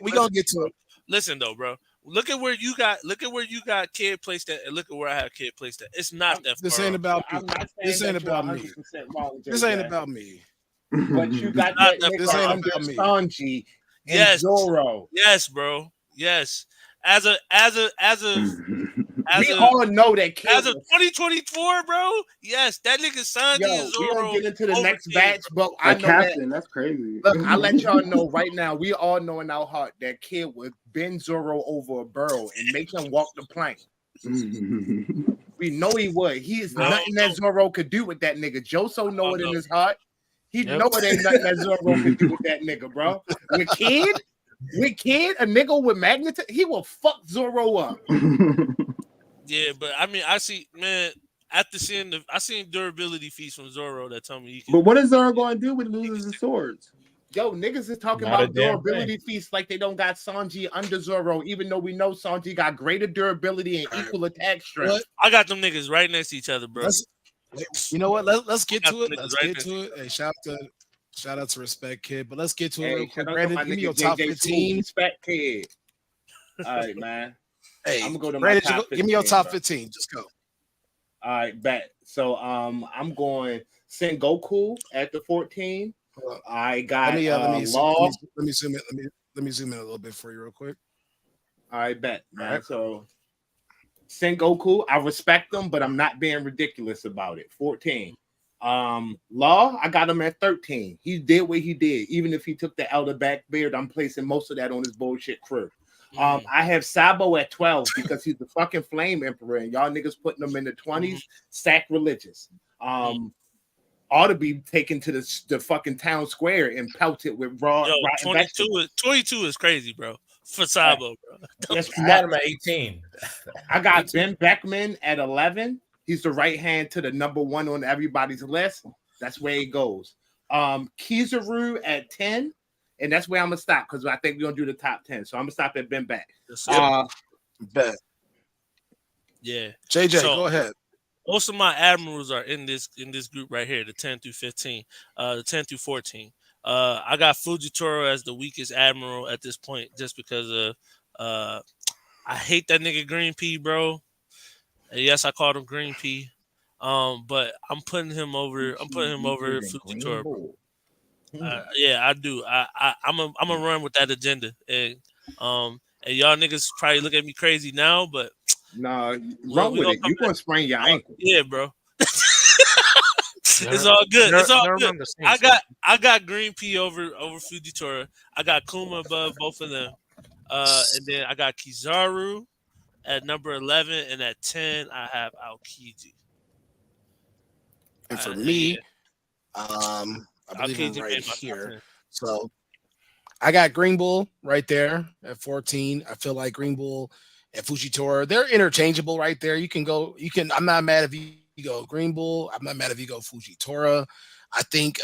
we gonna get to it. Listen though, bro. Look at where you got Kid placed at, and look at where I have Kid placed at. It's not that This far. ain't off. about me. I'm not saying This that ain't you're about me. 100% wrong, This ain't JJ, about me. but you got Not that that nigga far off. under This ain't Sanji and Yes. Zoro. Yes, bro. Yes. As a We all know that Kid as of 2024, bro. Yes, that nigga Sanji Yo, and we Zoro. gonna get into the over next Kid, batch, but I A know that. captain, that's crazy. Look, I let y'all know right now. We all know in our heart that Kid would bend Zoro over a barrel and make him walk the plank. We know he would. He is No, nothing that Zoro could do with that nigga. Joso know it in no. his heart. He Yep. know it ain't nothing that Zoro could do with that nigga, bro. With Kid, a nigga with magnetism, he will fuck Zoro up. Yeah, but I mean, I see, man. After seeing I seen durability feats from Zoro that tell me he can. But what is Zoro going to do when he loses his swords? Yo, niggas is talking Not a about damn durability feats like they don't got Sanji under Zoro, even though we know Sanji got greater durability and All right. equal attack strength. What? I got them niggas right next to each other, bro. You know what? Let's get Got to it. the niggas Let's right get next to it. Hey, shout out to Respect Kid. But let's get to it Hey, real quick. shout out to Brandon, my give me nigga your top JJ 15. Respect Kid. All right, man. Hey, I'm gonna go to my Brandon, top give me your 15, top bro. 15. Just go. All right, bet. So I'm going Sengoku at the 14. Hold on. I got Let me Law. zoom in. Let me zoom in a little bit for you real quick. All right, bet, man. All right. So Sengoku, I respect them, but I'm not being ridiculous about it. 14. Law, I got him at 13. He did what he did. Even if he took the elder back beard, I'm placing most of that on his bullshit crew. I have Sabo at 12 because he's the fucking flame emperor, and y'all niggas putting him in the 20s, sacrilegious. Ought to be taken to the fucking town square and pelted with raw. Yo, rotten 22 is crazy, bro. For Sabo, bro. That's You got him at 18. I got Ben Beckman at 11. He's the right hand to the number one on everybody's list. That's where he goes. Kizaru at 10. And that's where I'm gonna stop because I think we're gonna do the top 10. So I'm gonna stop at Ben Beck. Yes, sir. Bet. Yeah. JJ, So- go ahead. Most of my admirals are in this group right here, the 10 through 15, the 10 through 14. I got Fujitoro as the weakest admiral at this point, just because of I hate that nigga Green Pea, bro. And yes, I called him Green Pea. But I'm putting him over Fujitoro, bro. Yeah, I do. I'm a run with that agenda, and y'all niggas probably look at me crazy now, but Nah, we wrong with gonna it. come You're gonna sprain your ankle. yeah, bro. It's all good. It's all good. I got Green Pea over Fujitora. I got Kuma above both of them. And then I got Kizaru at number 11, and at 10 I have Aokiji. And for me, yeah. I believe Aokiji I'm right made my top here. 10. So I got Green Bull right there at 14. I feel like Green Bull and Fujitora, they're interchangeable right there. I'm not mad if you you go Green Bull. I'm not mad if you go Fujitora. I think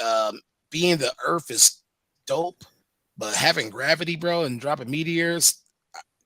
being the Earth is dope, but having gravity, bro, and dropping meteors,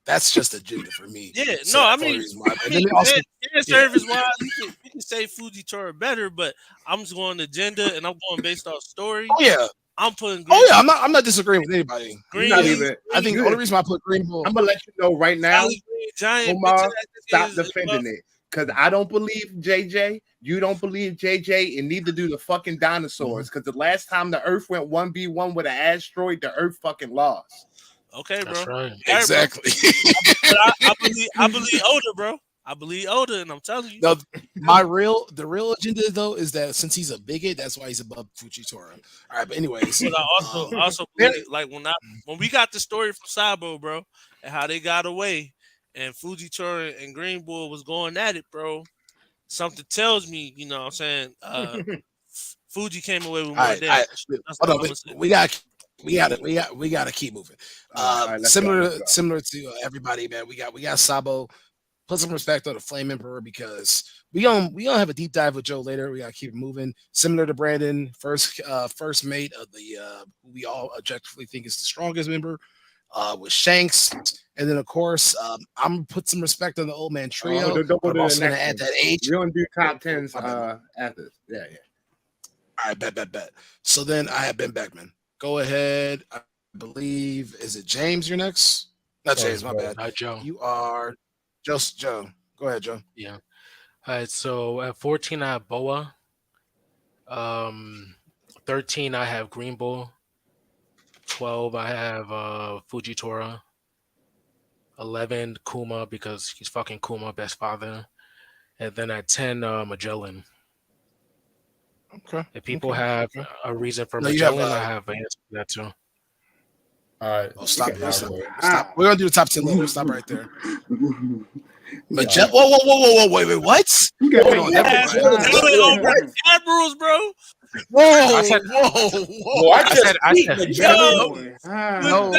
that's just agenda for me. Yeah, So no, I that's the only mean, reason why. And then also, service wise, you can say Fujitora better, but I'm just going agenda and I'm going based off story. oh yeah, I'm putting oh yeah, I'm not disagreeing with anybody. You're not Green, even. I think the only reason why I put Green Bull. I'm gonna let you know right now, Valley Green Giant. Omar, bitch, that stop is defending above- it. Because I don't believe JJ, you don't believe JJ, and neither do the fucking dinosaurs. Because the last time the Earth went 1v1 with an asteroid, the Earth fucking lost. Okay, bro. That's right. Exactly. But I believe Oda, bro. I believe Oda, and I'm telling you. No, the real agenda though is that since he's a bigot, that's why he's above Fujitora. All right, but anyways, But I also believe, like when we got the story from Sabo, bro, and how they got away, and Fujitora and Green Bull was going at it, bro. Something tells me, you know what I'm saying, Fuji came away with more all right, damage. That's all hold I'm on, gonna say. we got to keep moving. All right, let's Similar go. similar to everybody, man. We got Sabo. Put some respect on the Flame Emperor because we gonna have a deep dive with Joe later. We gotta keep it moving. Similar to Brandon, first mate of the who we all objectively think is the strongest member, with Shanks, and then of course I'm gonna put some respect on the old man trio. Don't But go I'm to also the gonna next add one. that age. We're gonna do top tens My bad. after. Yeah. All right, bet. So then I have Ben Beckman. Go ahead. I believe is it James? You're next. Not Oh, James. My Joe. bad. Joe. You are just Joe. Go ahead, Joe. Yeah. All right. So at 14, I have Boa. 13, I have Green Bull. 12, I have Fujitora. 11, Kuma, because he's fucking Kuma, best father. And then at 10, Magellan. Okay. If people Okay. have a reason for No, you have, Magellan, I have an answer to that too. All right. Oh, stop Okay, it. Stop. elaborate. Stop. We're gonna do the top 10 later. Stop right there. Yeah. Whoa, wait, what? You got Hold on, me. Admirals, bro. Whoa, I said- whoa. I I just said, beat Yo, Magellan. No,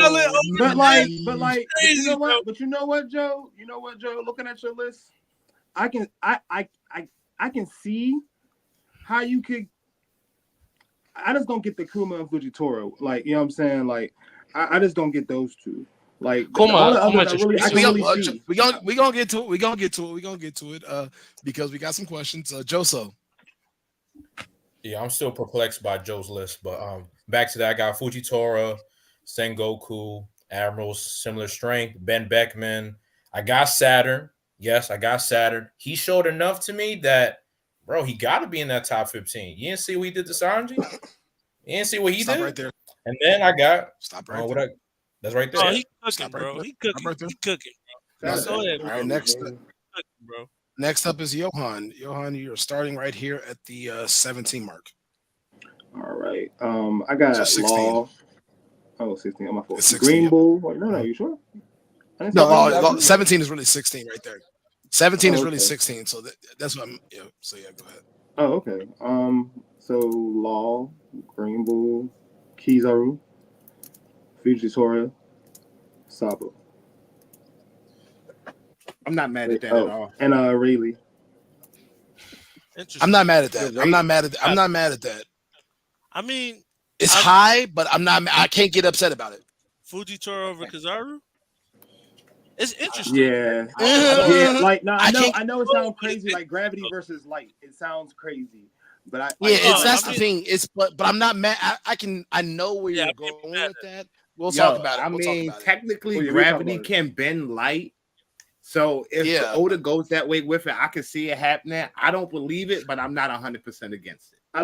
But like, but Crazy, you know bro. what? But you know what, Joe? You know what, Joe? Looking at your list, I can see how you could. I just don't get the Kuma and Fujitora. Like, you know what I'm saying? Like, I just don't get those two. Like Kuma- all the Kuma others, just- I can really see. we gonna get to it. We gonna get to it. Because we got some questions. Joso. Yeah, I'm still perplexed by Joe's list, but back to that, I got Fujitora, Sengoku, Admirals, similar strength, Ben Beckman. I got Saturn. Yes, I got Saturn. He showed enough to me that, bro, he got to be in that top 15. You didn't see what he did to Sanji? You didn't see what he Stop did? right there. And then I got Stop right there. that's right there. Oh, he cooking, Stop right bro. there. He Stop cooking. right there. He cooking, bro. All Go ahead, right, next cooking, bro. up is Johan. Johan, you're starting right here at the 17 mark. All right. I got So 16. Law. Oh, 16. I'm my fault. It's 16, Green yep. Bull. Wait, no, you sure? I didn't say No, Green Bull. 17 is really 16 right there. 17 is really okay. 16. So that's what I'm. Yeah. So yeah, go ahead. Oh, okay. So Law, Green Bull, Kizaru, Fujitora, Sabo. I'm not mad at that at all. And Rayleigh. Interesting. I'm not mad at that. I'm not mad at that. I mean, It's high, but I'm not. I can't get upset about it. Fujitora over Kizaru. It's interesting. Yeah. Yeah. Like, no, I know it sounds Oh, crazy. Like gravity versus light. It sounds crazy. But that's I the thing. It's but I'm not mad. I know where Yeah, you're I can't going be mad with that. We'll talk about it. I We'll mean, talk about it. technically, Oh, yeah, we'll talk gravity about it. can bend light. So if Yeah. Oda goes that way with it, I can see it happening. I don't believe it, but I'm not 100% against it. I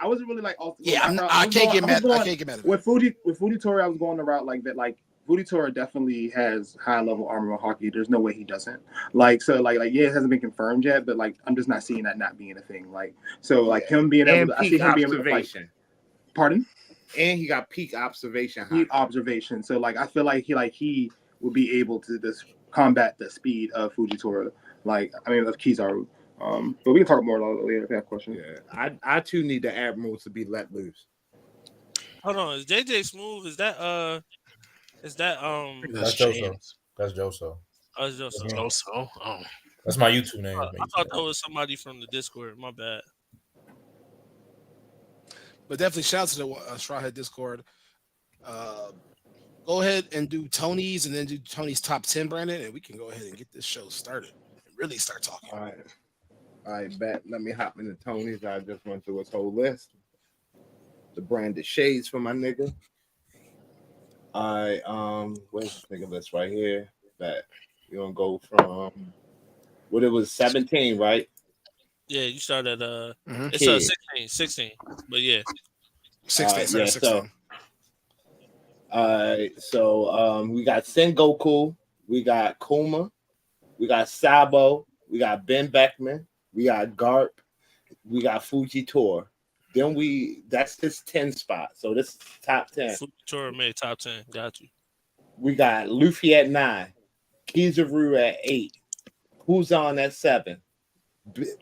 wasn't really like. Yeah, I can't get mad. I can't get mad at it. With Fujitora, I was going the route like that. Like Fujitora definitely has high level armor on hockey. There's no way he doesn't. Like so, like yeah, it hasn't been confirmed yet, but like I'm just not seeing that not being a thing. Like so, like him being able to, I see peak him being like, observation. pardon? And he got peak observation. Peak observation. So like I feel like he would be able to just combat the speed of Fujitora. Like I mean of Kizaru. But we can talk more about it later if you have questions. Yeah, I too need the Admirals to be let loose. Hold on, is JJ Smooth? Is that That's Joso. That's Joso. Oh, it's just Also, oh, That's my YouTube name. I thought that was somebody from the Discord. My bad. But definitely shout out to the Straw Hat Discord. Go ahead and do Tony's and then do Tony's top 10, Brandon, and we can go ahead and get this show started and really start talking. All right, bet. Let me hop into Tony's. I just went through his whole list. The branded shades for my nigga. Where's this nigga list right here? Bet. You're gonna go from what it was 17, right? Yeah, you started it's Kid. 16, but yeah. 16, yeah, 16. So we got Sengoku, we got Kuma, we got Sabo, we got Ben Beckman, we got Garp, we got Fujitora. Then that's his 10 spot. So this is top 10. Fujitora made top 10. Got you. We got Luffy at 9, Kizaru at 8, Huzon at 7,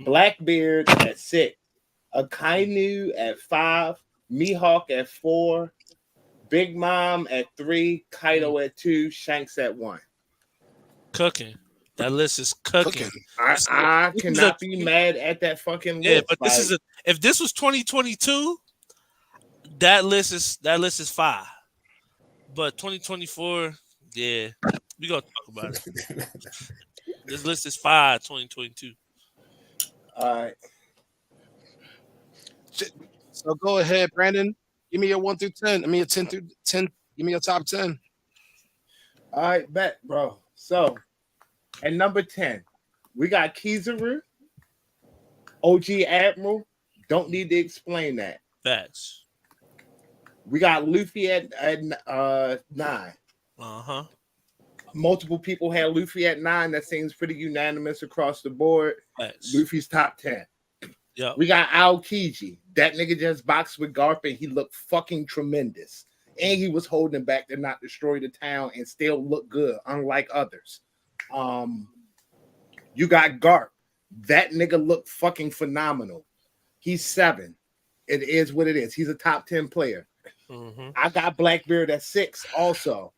Blackbeard at 6, Akainu at 5, Mihawk at 4, Big Mom at 3, Kaido at 2, Shanks at 1. Cooking. That list is cooking. I cannot be mad at that fucking list. Yeah, but this is if this was 2022, that list is fire. But 2024, yeah, we gonna talk about it. This list is fire. 2022. All right. So go ahead, Brandon. Give me your 1 through 10. I mean, your 10 through 10. Give me your top 10. All right, bet, bro. So, at number 10, we got Kizaru, OG Admiral. Don't need to explain that. Facts. We got Luffy at 9. Multiple people had Luffy at 9. That seems pretty unanimous across the board. Facts. Luffy's top 10. Yeah. We got Aokiji. That nigga just boxed with Garp and he looked fucking tremendous. And he was holding back to not destroy the town and still look good, unlike others. You got Garp. That nigga looked fucking phenomenal. He's 7. It is what it is. He's a top 10 player. I got Blackbeard at 6 also.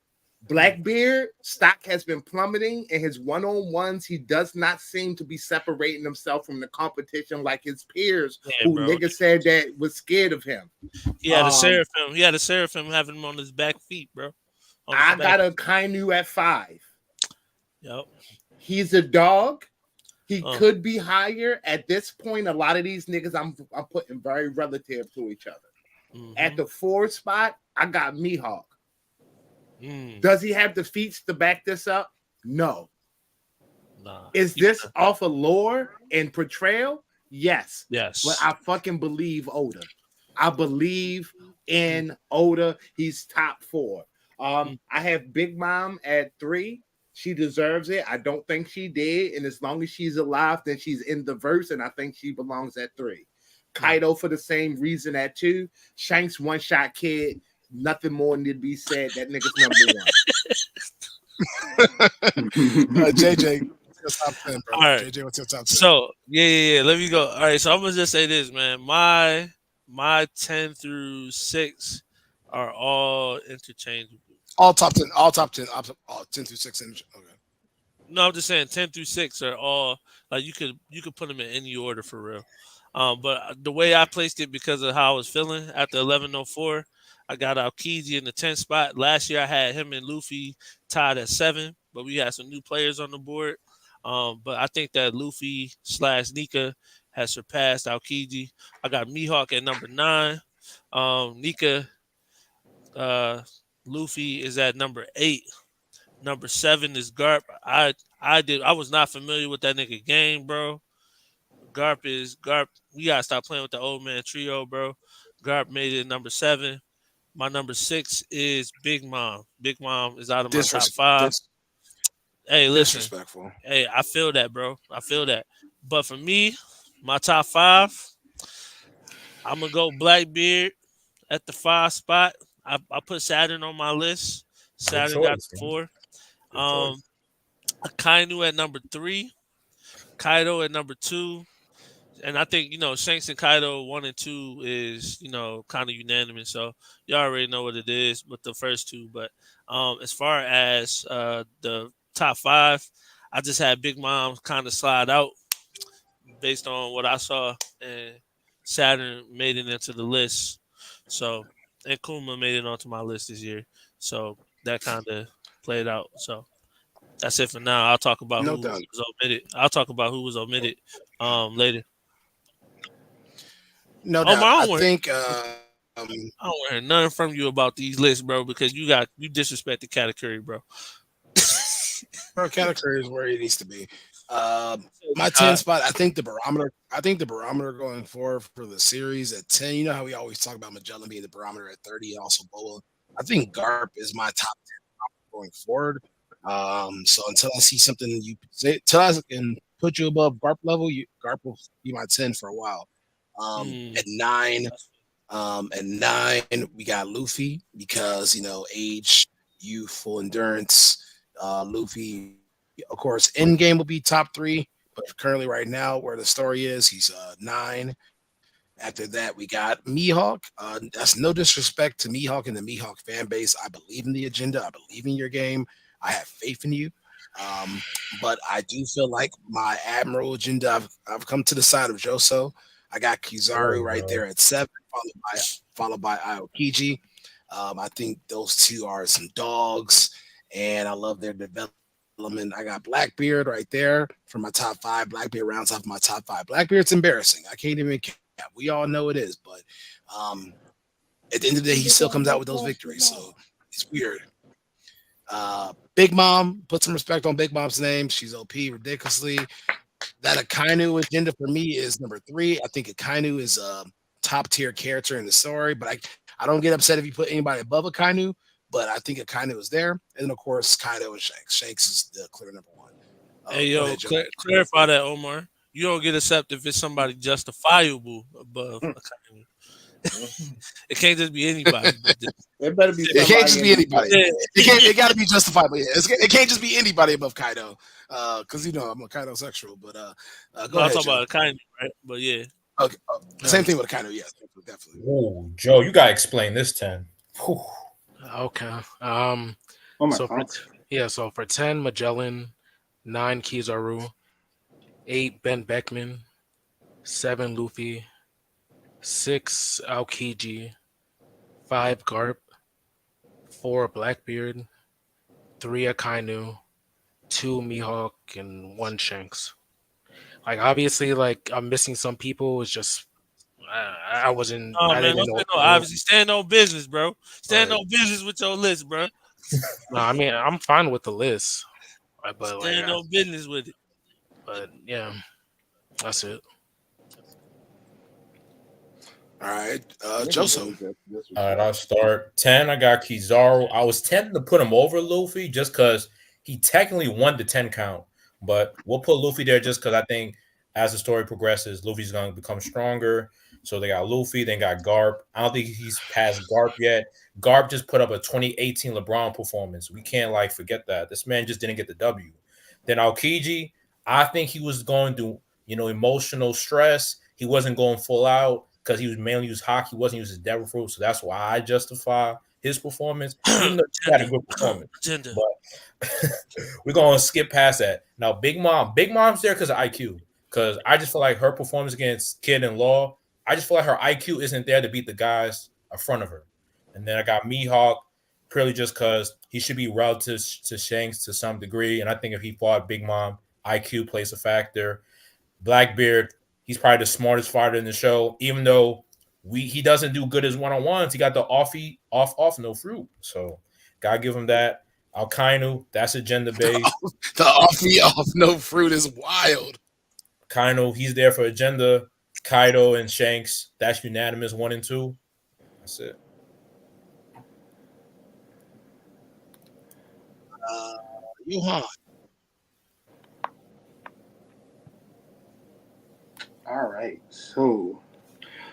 Blackbeard stock has been plummeting in his one-on-ones. He does not seem to be separating himself from the competition like his peers, niggas said that was scared of him. He had a Seraphim. He had a Seraphim having him on his back feet, bro. I got a Kainu at 5. Yep. He's a dog. He could be higher. At this point, a lot of these niggas I'm putting very relative to each other. At the 4 spot, I got Mihawk. Does he have the feats to back this up? No. Nah. Is this off of lore and portrayal? Yes. Yes. But I fucking believe Oda. I believe in Oda. He's top 4. I have Big Mom at 3. She deserves it. I don't think she did. And as long as she's alive, then she's in the verse. And I think she belongs at 3. Kaido for the same reason at 2. Shanks one-shot kid. Nothing more need to be said. That nigga's number 1. JJ, what's your top 10, bro? All right. JJ, what's your top 10? So, yeah. Let me go. All right. So, I'm going to just say this, man. My 10 through 6 are all interchangeable. All top 10. All 10 through 6. Okay. No, I'm just saying 10 through 6 are all, like, you could put them in any order for real. But the way I placed it, because of how I was feeling after 11:04, I got Aokiji in the 10th spot. Last year I had him and Luffy tied at 7, but we had some new players on the board. But I think that Luffy / Nika has surpassed Aokiji. I got Mihawk at number 9. Nika, Luffy is at number 8. Number 7 is Garp. I was not familiar with that nigga game, bro. Garp. We gotta stop playing with the old man trio, bro. Garp made it number 7. My number 6 is Big Mom. Big Mom is out of my top 5. Hey, listen. Disrespectful. Hey, I feel that, bro. I feel that. But for me, my top 5, I'm gonna go Blackbeard at the 5 spot. I put Saturn on my list. Saturn got 4. Akainu at number 3. Kaido at number 2. And I think, Shanks and Kaido 1 and 2 is, kind of unanimous. So you already know what it is with the first 2. But as far as the top 5, I just had Big Mom kind of slide out based on what I saw, and Saturn made it into the list. So, and Kuma made it onto my list this year. So that kind of played out. So that's it for now. I'll talk about No who doubt. was omitted. I'll talk about who was omitted later. No Oh doubt. my, I think I don't want to hear nothing from you about these lists, bro, because you disrespect the category, bro. our category is where it needs to be. My 10 Uh, spot, I think the barometer. I think the barometer going forward for the series at 10. You know how we always talk about Magellan being the barometer at 30, and also Boa. I think Garp is my top 10 going forward. So until I see something you say, until I can put you above Garp level, Garp will be my 10 for a while. mm, At nine, we got Luffy because age, youthful endurance. Luffy, of course, in game will be top three, but currently right now where the story is, he's nine. After that, we got Mihawk. That's no disrespect to Mihawk and the Mihawk fan base. I believe in the agenda. I believe in your game. I have faith in you. But I do feel like my admiral agenda. I've come to the side of Joso. I got Kizaru Oh, right bro. there at 7, followed by Aokiji. I think those two are some dogs, and I love their development. I got Blackbeard right there for my top 5. Blackbeard rounds off my top 5. Blackbeard's embarrassing. I can't even. We all know it is, but um, at the end of the day, he still comes out with those victories. So it's weird. Big Mom, put some respect on Big Mom's name. She's OP ridiculously. That Akainu agenda for me is number 3. I think Akainu is a top tier character in the story, but I don't get upset if you put anybody above Akainu, but I think Akainu is there. And then, of course, Kaido and Shanks. Shanks is the clear number 1. hey, Go yo, ahead, Joe. clarify that, Omar. You don't get accepted if it's somebody justifiable above a kind. It can't just be anybody. It better be It can't somebody just in be the anybody. Yeah, It can't. It got to be justifiable. Yeah. It can't just be anybody above Kaido. Because I'm a Kaido sexual. But go no, I'm ahead, talking Joe. about a kind, right? But yeah, Okay. Yeah. Same thing with Kaido. Yes, definitely. Ooh, Joe, you gotta explain this 10. Whew. Okay. Oh my So for god. so for 10, Magellan, 9, Kizaru, 8, Ben Beckman, 7, Luffy, 6, Aokiji, 5, Garp, 4, Blackbeard, 3, Akainu, 2, Mihawk, and 1, Shanks. Like obviously, like I'm missing some people. It's just oh I man, didn't don't know. say no. Obviously, stand on business, bro. Stand But on business with your list, bro. no, I mean I'm fine with the list. But like, Stand on business with it. but yeah, that's it. All right, Niggas Joso. really just All right, disrespect. I'll start. 10, I got Kizaru. I was tempted to put him over Luffy just because he technically won the 10 count. But we'll put Luffy there just because I think as the story progresses, Luffy's going to become stronger. So they got Luffy, then got Garp. I don't think he's past Garp yet. Garp just put up a 2018 LeBron performance. We can't forget that. This man just didn't get the W. Then Aokiji, I think he was going through, emotional stress. He wasn't going full out because he was mainly used hockey, wasn't using devil fruit. So that's why I justify his performance, even though he had a Agenda. good performance. Agenda. But we're gonna skip past that. Now, Big Mom's there because of IQ. Because I just feel like her performance against Kid and Law, I just feel like her IQ isn't there to beat the guys in front of her. And then I got Mihawk purely just because he should be relative to Shanks to some degree. And I think if he fought Big Mom, IQ plays a factor. Blackbeard, he's probably the smartest fighter in the show, even though he doesn't do good as one-on-ones. He got the off no fruit. So gotta give him that. Alkainu, that's agenda based. The off me off no fruit is wild. Kaino, he's there for agenda. Kaido and Shanks, that's unanimous 1 and 2. That's it. Johan. All right. So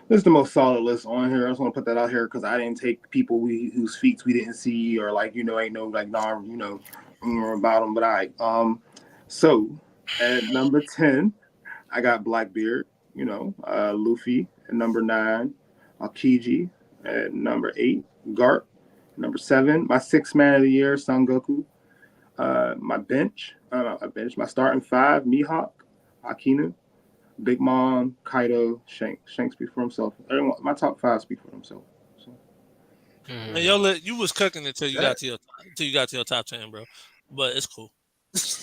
this is the most solid list on here. I just want to put that out here because I didn't take people whose feats we didn't see or ain't no rumor about them. But so at number 10, I got Blackbeard. Luffy at number 9, Aokiji at number 8, Garp number 7. My 6th man of the year, Son Goku. My bench, I benched my starting 5: Mihawk, Akinu, Big Mom, Kaido, Shanks. Shanks speak for himself. Everyone, my top 5 speak for themselves. So. Man, you was cooking until you got to your top 10, bro. But it's cool.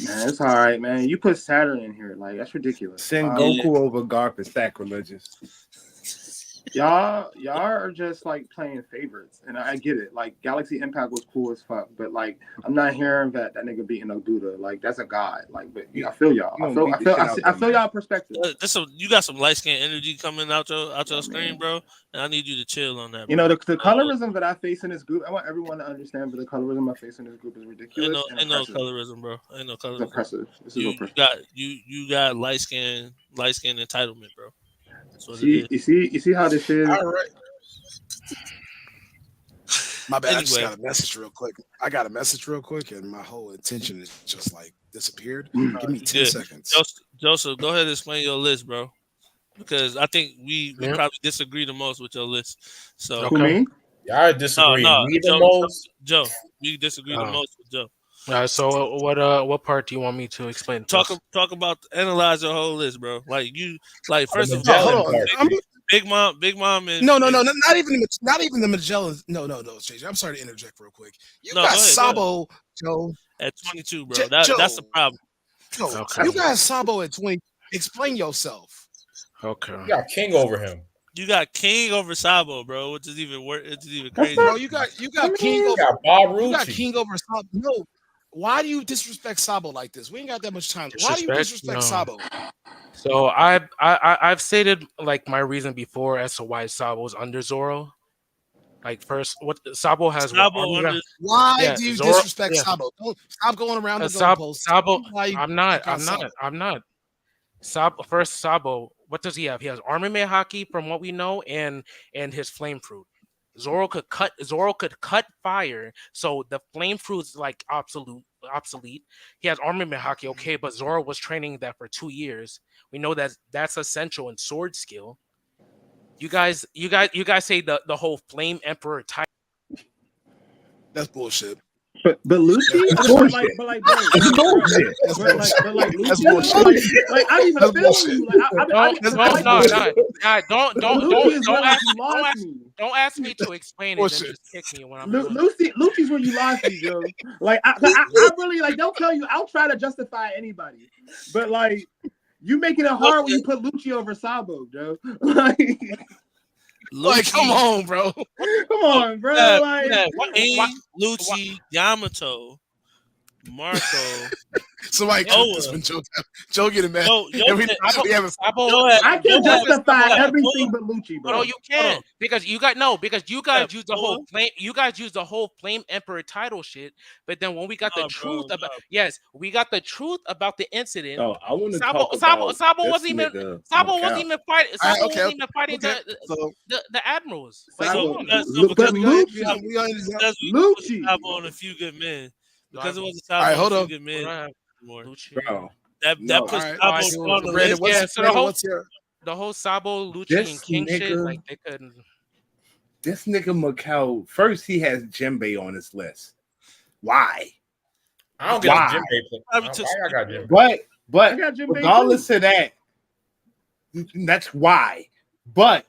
Man, it's all right, man. You put Saturn in here, like that's ridiculous. Send Goku over Garp is sacrilegious. Y'all are just like playing favorites, and I get it. Like Galaxy Impact was cool as fuck, but like I'm not hearing that nigga beating Oduda. Like that's a god. Like, but I feel y'all. I feel y'all perspective. You got some light skin energy coming out your screen, bro. And I need you to chill on that. You know the colorism that I face in this group. I want everyone to understand, but the colorism I face in this group is ridiculous. Ain't no colorism, bro. Ain't no colorism. It's oppressive. This is oppressive. You got light skin entitlement, bro. You see how this is. All right. My bad. Anyway. I just got a message real quick. And my whole attention is just like disappeared. Give me 10 seconds. Joseph, go ahead and explain your list, bro. Because I think we probably disagree the most with your list. So Who, me? Yeah, I disagree. No, Joe, we disagree the most with Joe. All right, so what part do you want me to explain? Talk about analyze your whole list, bro. First of all, Big Mom, and no, not even the Magellans. No, JJ. I'm sorry to interject real quick. You got Sabo, Joe, at 22, bro. That's the problem. Joe, okay. You got Sabo at 20. Explain yourself. Okay. You got King over him. You got King over Sabo, bro, which is even worse. It's even crazy. Bro, you got King over Bob Rucci. You got King over Sabo. No. Why do you disrespect Sabo like this? We ain't got that much time. Why do you disrespect Sabo? So I've stated like my reason before as to why Sabo is under Zoro. Like first, what Sabo has. Why do you disrespect Sabo? Don't stop going around the goalposts. Sabo. I'm not. Sabo. What does he have? He has armament hockey, from what we know, and his flame fruit. Zoro could cut fire, so the flame fruit's like obsolete. He has armament hockey, okay, but Zoro was training that for 2 years. We know that that's essential in sword skill. You guys say the whole Flame Emperor type. That's bullshit. But Lucci, that's bullshit. But bullshit. That's bullshit. Like I even feel you. Don't ask me to explain it. And just kick me when I'm Lucci's where you lost me, Joe. Like I really like. Don't tell you. I'll try to justify anybody, but like you making it hard when you put Lucci over Sabo, Joe. Like, come on, bro. Come on, bro. Lucci, Yamato, Marco. Somebody clip this when Joe getting mad. I can justify everything but Lucci, bro. No, you can't because you guys use the whole flame. You guys use the whole Flame Emperor title shit. But then when we got the truth about the incident. Oh, I want to Sabo wasn't even fighting. Sabo wasn't even fighting the admirals. Lucci on a few good men because it was a Sabo. All right, hold on. Good men. Bro, that puts Sabo on the list. The whole Sabo, Lucci, and King shit, like they couldn't. This nigga Mikkel, first he has Jinbei on his list. Why? I don't get Jinbei. I got Jinbei. But regardless of that, that's why. But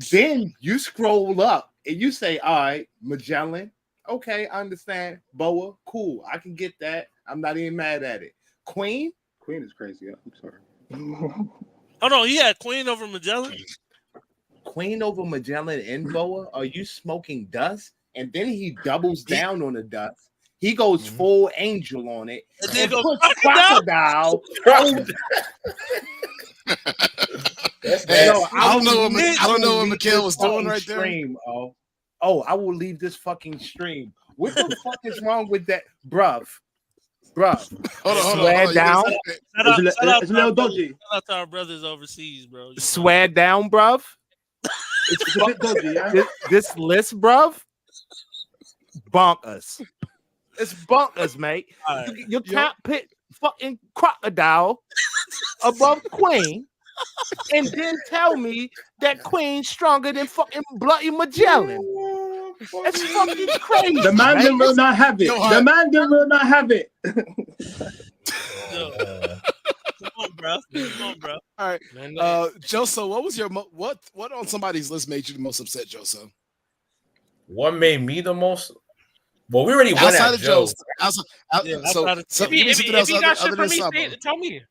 then you scroll up and you say, all right, Magellan, okay, I understand. Boa, cool. I can get that. I'm not even mad at it. Queen is crazy. I'm sorry. Oh no, he had Queen over Magellan. Queen over Magellan and Boa. Are you smoking dust? And then he doubles down on the dust. He goes full angel on it. And puts crocodile. I don't know what Mikhail was doing right there. Oh, I will leave this fucking stream. What the fuck is wrong with that, bruv? Hold on. Swear down. Shout out to our brothers overseas, bro. Swear down, bruv. It's a bit dodgy, yeah? This list, bruv. Bonkers. It's bonkers, mate. Right. You can't put fucking crocodile above Queen and then tell me that Queen's stronger than fucking Bloody Magellan. That's fucking crazy. The man will not have it. The man will not have it. Yo, come on, bro. Come on, bro. All right, Man, Joso, what was your what on somebody's list made you the most upset, Joso? What made me the most? Well, we already went Outside at of Joe, Joe. Yeah, so outside of give me something else if you got other shit than for me, Sabo. tell me.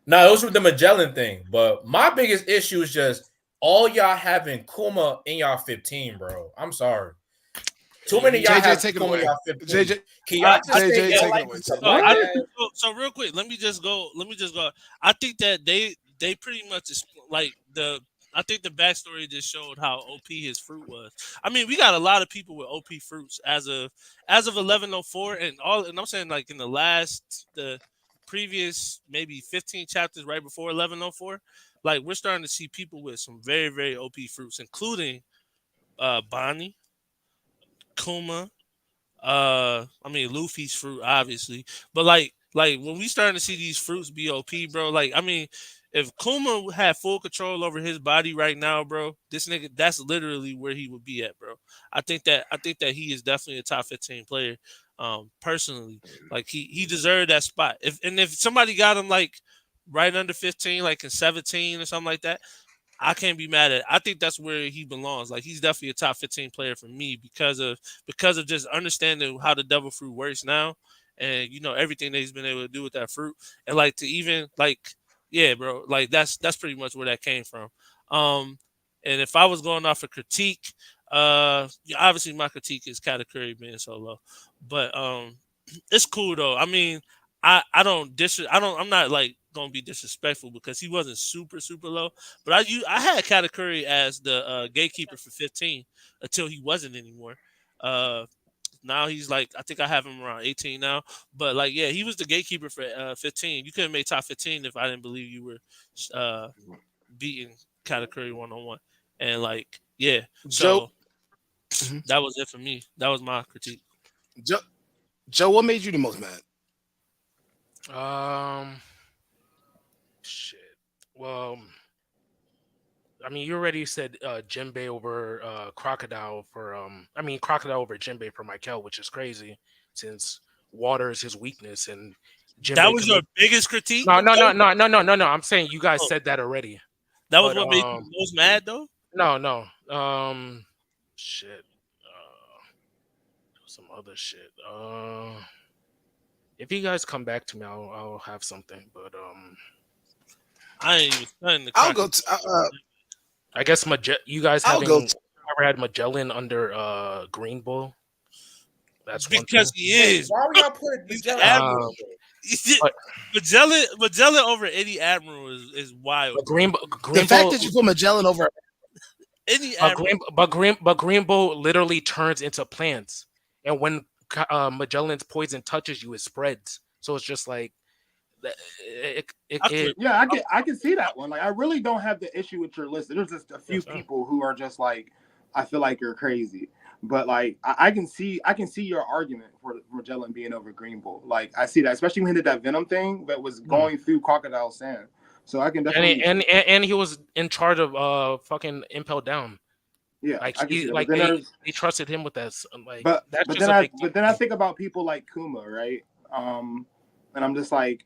No, it was with the Magellan thing. But my biggest issue is just all y'all having Kuma in y'all 15, bro. I'm sorry. Too many of y'all JJ, have take it Kuma in away. y'all 15. JJ, Can y'all just JJ, say take y'all it like away. some So, I black think, ass? so real quick, let me just go. I think that they pretty much like the. I think the backstory just showed how OP his fruit was. I mean, we got a lot of people with OP fruits as of 1104, and I'm saying like in the previous maybe 15 chapters right before 1104, like we're starting to see people with some very very OP fruits, including Bonnie, Kuma. I mean Luffy's fruit, obviously, but like when we starting to see these fruits be OP, bro. Like I mean, if Kuma had full control over his body right now, bro, this nigga, that's literally where he would be at, bro. I think that he is definitely a top 15 player. Personally, like he deserved that spot. If somebody got him like right under 15, like in 17 or something like that, I can't be mad at it. I think that's where he belongs. Like he's definitely a top 15 player for me because of just understanding how the devil fruit works now, and everything that he's been able to do with that fruit, and like to even like yeah, bro, like that's pretty much where that came from. Um, and if I was going off a critique, yeah, obviously my critique is Katakuri being so low, but it's cool though. I mean, I'm not like gonna be disrespectful because he wasn't super super low, but I had Katakuri as the gatekeeper for 15 until he wasn't anymore. Uh, Now he's like I think I have him around 18 now, but like yeah, he was the gatekeeper for 15. You couldn't make top 15 if I didn't believe you were uh beating Katakuri 1-on-1, and like yeah, Joe, so that was it for me. That was my critique. Joe, what made you the most mad? Shit. Well, I mean, you already said Jinbei over Crocodile for Crocodile over Jinbei for Michael, which is crazy since water is his weakness and That Jinbei was can your make... biggest critique. No. I'm saying you guys Oh, said that already. that was But what made you most mad though. no. Shit. Some other shit. If you guys come back to me, I'll have something. But I ain't even studying the I'll go. I guess you guys I'll go. ever had Magellan under Green Bull? That's one thing. because he is. Why would y'all put He's Magellan? the admiral. but- Magellan over any admiral is wild. But Green The fact Bull, that you put Magellan over Any admiral. but Green Bull literally turns into plants, and when Magellan's poison touches you, it spreads. So it's just like Yeah, I can see that one. Like, I really don't have the issue with your list. There's just a few people who are just like, I feel like you're crazy. But like, I can see your argument for Magellan being over Green Bull. Like, I see that, especially when he did that Venom thing that was going through Crocodile Sand. So I can definitely and he was in charge of fucking Impel Down. Yeah, Like I can see that. like they trusted him with that. Like, but that's but just then a big but then I think about people like Kuma, right? And I'm just like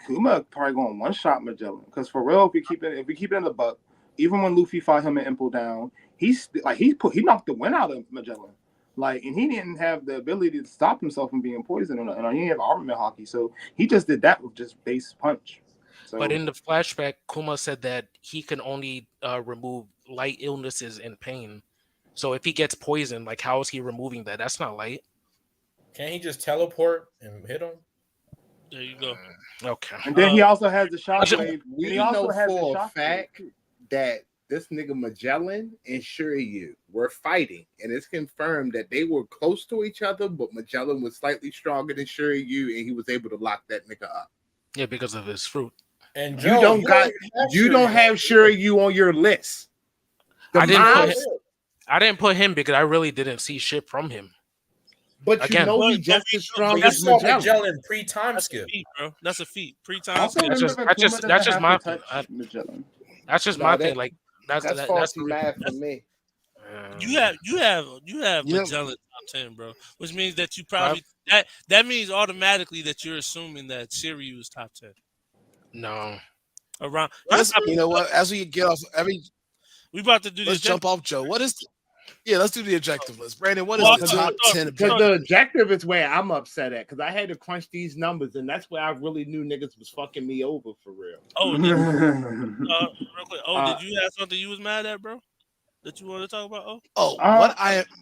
Kuma probably going to one shot Magellan because for real, if we keep it in the buck, even when Luffy fought him at Impel Down, he knocked the wind out of Magellan, like, and he didn't have the ability to stop himself from being poisoned, and he didn't have armament hockey, so he just did that with just base punch. So, but in the flashback, Kuma said that he can only remove light illnesses and pain. So if he gets poisoned, like how is he removing that? That's not light. Can't he just teleport and hit him? There you go. Okay. and then he also has the shockwave. We and he also know has the for a shockwave fact too. that this nigga Magellan and Shiryu were fighting, and it's confirmed that they were close to each other, but Magellan was slightly stronger than Shiryu, and he was able to lock that nigga up. Yeah, because of his fruit. And You don't have Shiryu on your list. I didn't put him because I really didn't see shit from him. But Again, he's just as strong You as saw Magellan. Magellan pre-time That's skip. a feat, bro. That's a feat. Pre-time Also, skip. remember that's just- Kuma that's doesn't just have to my- touch Magellan. That's just No, my that- thing. Like that's faulty the math for me. You have Magellan 10, bro. Which means that you probably that means automatically that you're assuming that Siri was top 10. No. Around. You know what? As we get off We about to do let's this. jump off Joe. Let's do the objective list. Brandon, what is Well, the I top thought- 10 Because objective? the objective is where I'm upset at, because I had to crunch these numbers, and that's where I really knew niggas was fucking me over for real. Oh, real quick. Oh, did you have something you was mad at, bro? That you want to talk about?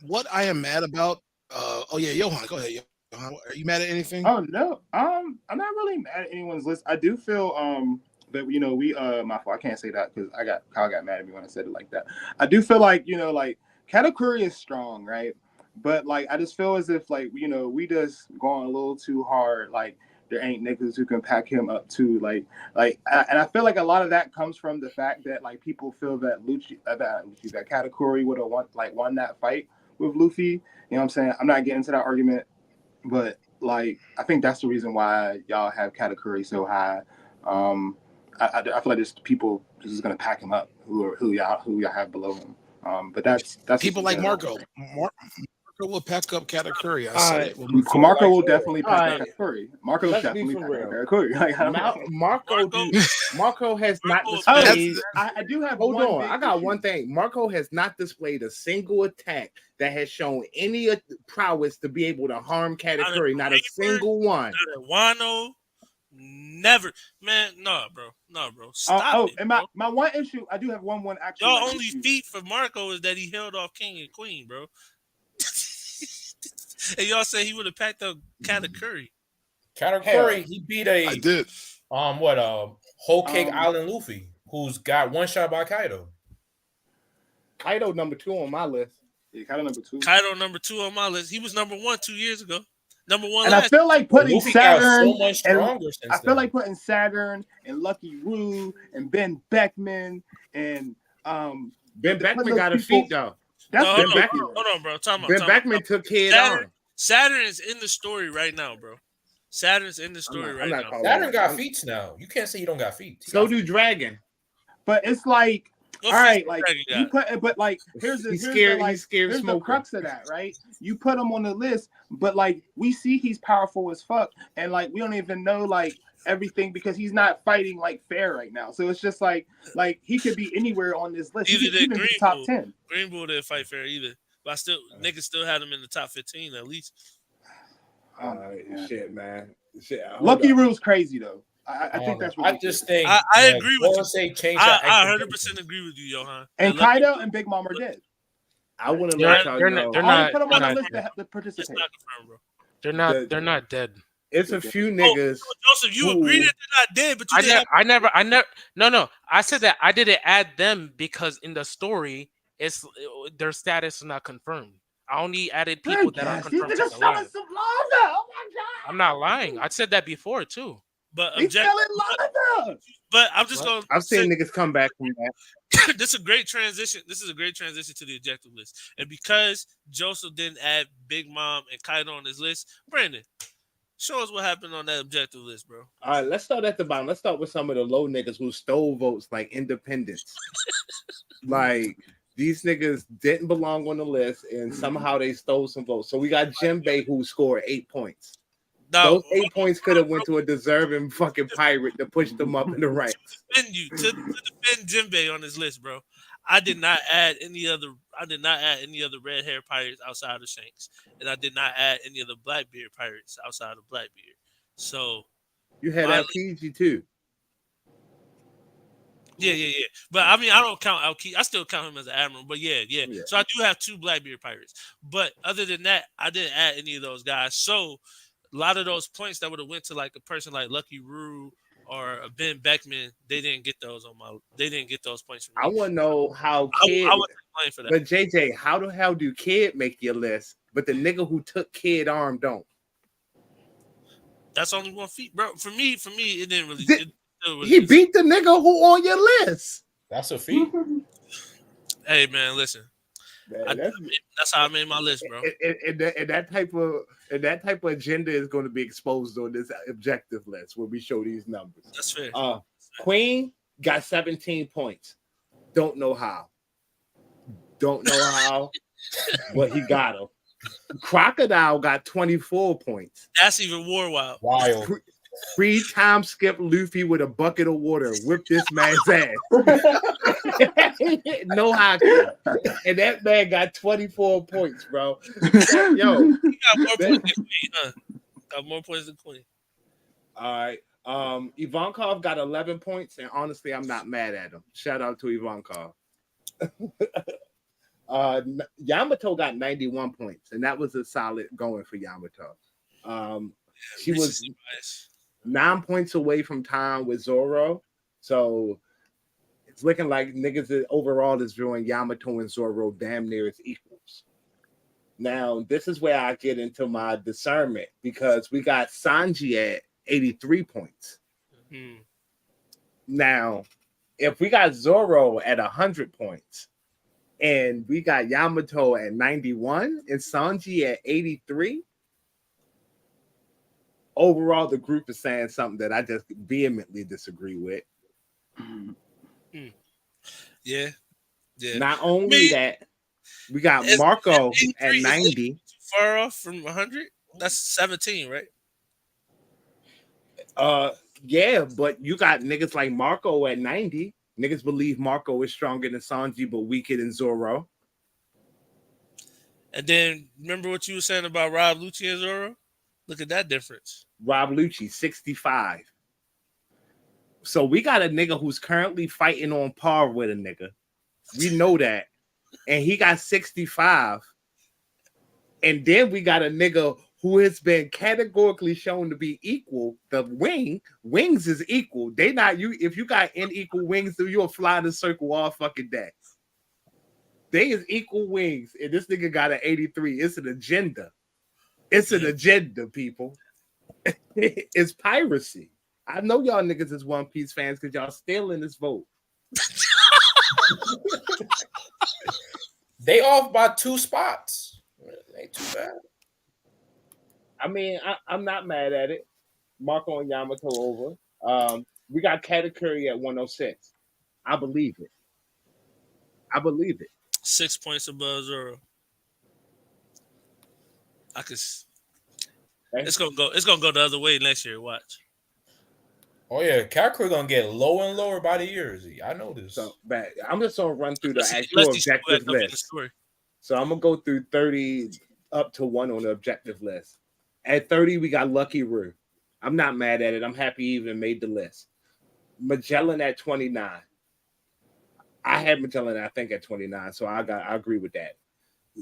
What I am mad about. Johan, go ahead. Johan, are you mad at anything? Oh no, I'm not really mad at anyone's list. I do feel that we my fault. I can't say that because Kyle got mad at me when I said it like that. I do feel like like category is strong, right? But like I just feel as if like we just going a little too hard. Like there ain't niggas who can pack him up too. And I feel like a lot of that comes from the fact that like people feel that that category would have won that fight with Luffy. You know what I'm saying? I'm not getting into that argument, but like I think that's the reason why y'all have category so high. I feel like there's people just gonna pack him up who y'all have below him. But that's people like Marco. Marco will pack up category. I said it. Marco will definitely pack up Right. category. Marco will Let's be definitely for pack real. up category. Like, I don't know. Marco has not Marco- displayed. I do have Hold one on, big I got issue. one thing. Marco has not displayed a single attack that has shown any prowess to be able to harm category. Not a single one. Not at Wano. Never, man. No, bro. Stop it. And bro. my one issue, I do have one actually. Y'all only feat for Marco is that he held off King and Queen, bro. And y'all say he would have packed up Katakuri. Katakuri, he beat I did. Whole Cake Island Luffy, who's got one shot by Kaido. Kaido number 2 on my list. Yeah, Kaido number 2. Kaido number 2 on my list. He was number 1 2 years ago. Number 1 And last. I feel like putting Luffy got Saturn so much stronger since I feel then. like putting Saturn and Lucky Roo and Ben Beckman and Ben Beckman those got a people- feat though. That's No, ridiculous. hold on, bro. Time out. Ben Beckman took Kid on. Saturn is in the story right now, bro. Saturn's in the story right now. Saturn got feats now. You can't say he don't got feats. So do Dragon. But it's like, What all feats right, does like Dragon you got? put, but like here's He's scared here's the smoking. crux of that, right? You put him on the list, but like we see he's powerful as fuck, and like we don't even know like everything because he's not fighting like fair right now. So it's just like he could be anywhere on this list. He Either could did even be Green top Bull. 10. Green Bull didn't fight fair either. But niggas still had him in the top 15 at least. Shit, man. Shit, Lucky Roo's crazy though. I think that's I ridiculous. just think I that agree with you. Gorosei changed I that 100% agree with you, Johan. And Kaido and Big Mom are dead. I wouldn't They're- let y'all they're know. not- they're I only not- put them on the not list dead. to It's participate. not confirmed, bro. They're not dead. It's a few niggas. Joseph, you agree that they're not dead, but you didn't I never. No. I said that I didn't add them because in the story, their status is not confirmed. I only added people that are confirmed to the line. some lava. Oh my god. I'm not lying. I said that before too. But He's selling lava. But I'm just going I've seen niggas come back from that. this is a great transition. This is a great transition to the objective list. And because Joseph didn't add Big Mom and Kaido on his list, Brandon, show us what happened on that objective list, bro. All right, let's start at the bottom. Let's start with some of the low niggas who stole votes like independents. Like these niggas didn't belong on the list and somehow they stole some votes. So we got Jinbei who scored 8 points. No, Those 8 points could have went to a deserving fucking pirate to push them up in the ranks. to defend Jinbei on his list, bro. I did not add any other red hair pirates outside of Shanks, and I did not add any of the Blackbeard pirates outside of Blackbeard. So You had that PG too. yeah. But I mean, I don't count Aokiji. I still count him as an admiral. But yeah. So I do have 2 Blackbeard pirates. But other than that, I didn't add any of those guys. So a lot of those points that would have went to like a person like Lucky Roo or Ben Beckman, they didn't get those points from me. I want to know how Kid. I wasn't playing for that. But JJ, how the hell do Kid make your list, but the nigga who took Kid arm don't? That's only 1 feat, bro. For me, it didn't really. He beat the nigga who on your list. That's a feat. Hey man, listen. Man, That's how I made my list, bro. And that type of agenda is going to be exposed on this objective list when we show these numbers. That's fair. Queen got 17 points. Don't know how. But he got them. Crocodile got 24 points. That's even more wild. Wild. Free time skip Luffy with a bucket of water. Whip this man's ass. No hockey. And that man got 24 points, bro. Yo. He got more points than Queen, huh? Got more points than Queen. All right. Ivankov got 11 points, and honestly, I'm not mad at him. Shout out to Ivankov. Yamato got 91 points, and that was a solid going for Yamato. She was 9 points away from time with Zoro, so it's looking like niggas overall is viewing Yamato and Zoro damn near as equals. Now, this is where I get into my discernment because we got Sanji at 83 points. Hmm. Now, if we got Zoro at 100 points and we got Yamato at 91 and Sanji at 83, overall, the group is saying something that I just vehemently disagree with. Yeah. Not only that, we got Marco at 90. Too far off from 100? That's 17, right? Yeah, but you got niggas like Marco at 90. Niggas believe Marco is stronger than Sanji, but weaker than Zoro. And then remember what you were saying about Rob Lucci and Zoro? Look at that difference. Rob Lucci, 65. So we got a nigga who's currently fighting on par with a nigga. We know that. And he got 65. And then we got a nigga who has been categorically shown to be equal. The wings is equal. They not you. If you got unequal wings, you'll fly the circle all fucking day. They is equal wings, and this nigga got an 83. It's an agenda. It's an agenda, people. It's piracy. I know y'all niggas is One Piece fans because y'all stealing this vote. They off by 2 spots. Ain't too bad. I mean, I'm not mad at it. Marco and Yamato over. We got Katakuri at 106. I believe it. 6 points above Zoro. I could. It's gonna go the other way next year. Watch. Oh yeah, Katakuri gonna get lower and lower by the years. I know this. So, but I'm just gonna run through the actual objective list. So I'm gonna go through 30 up to 1 on the objective list. At 30, we got Lucky Roo. I'm not mad at it. I'm happy he even made the list. Magellan at 29. I had Magellan, I think, at 29, so I agree with that.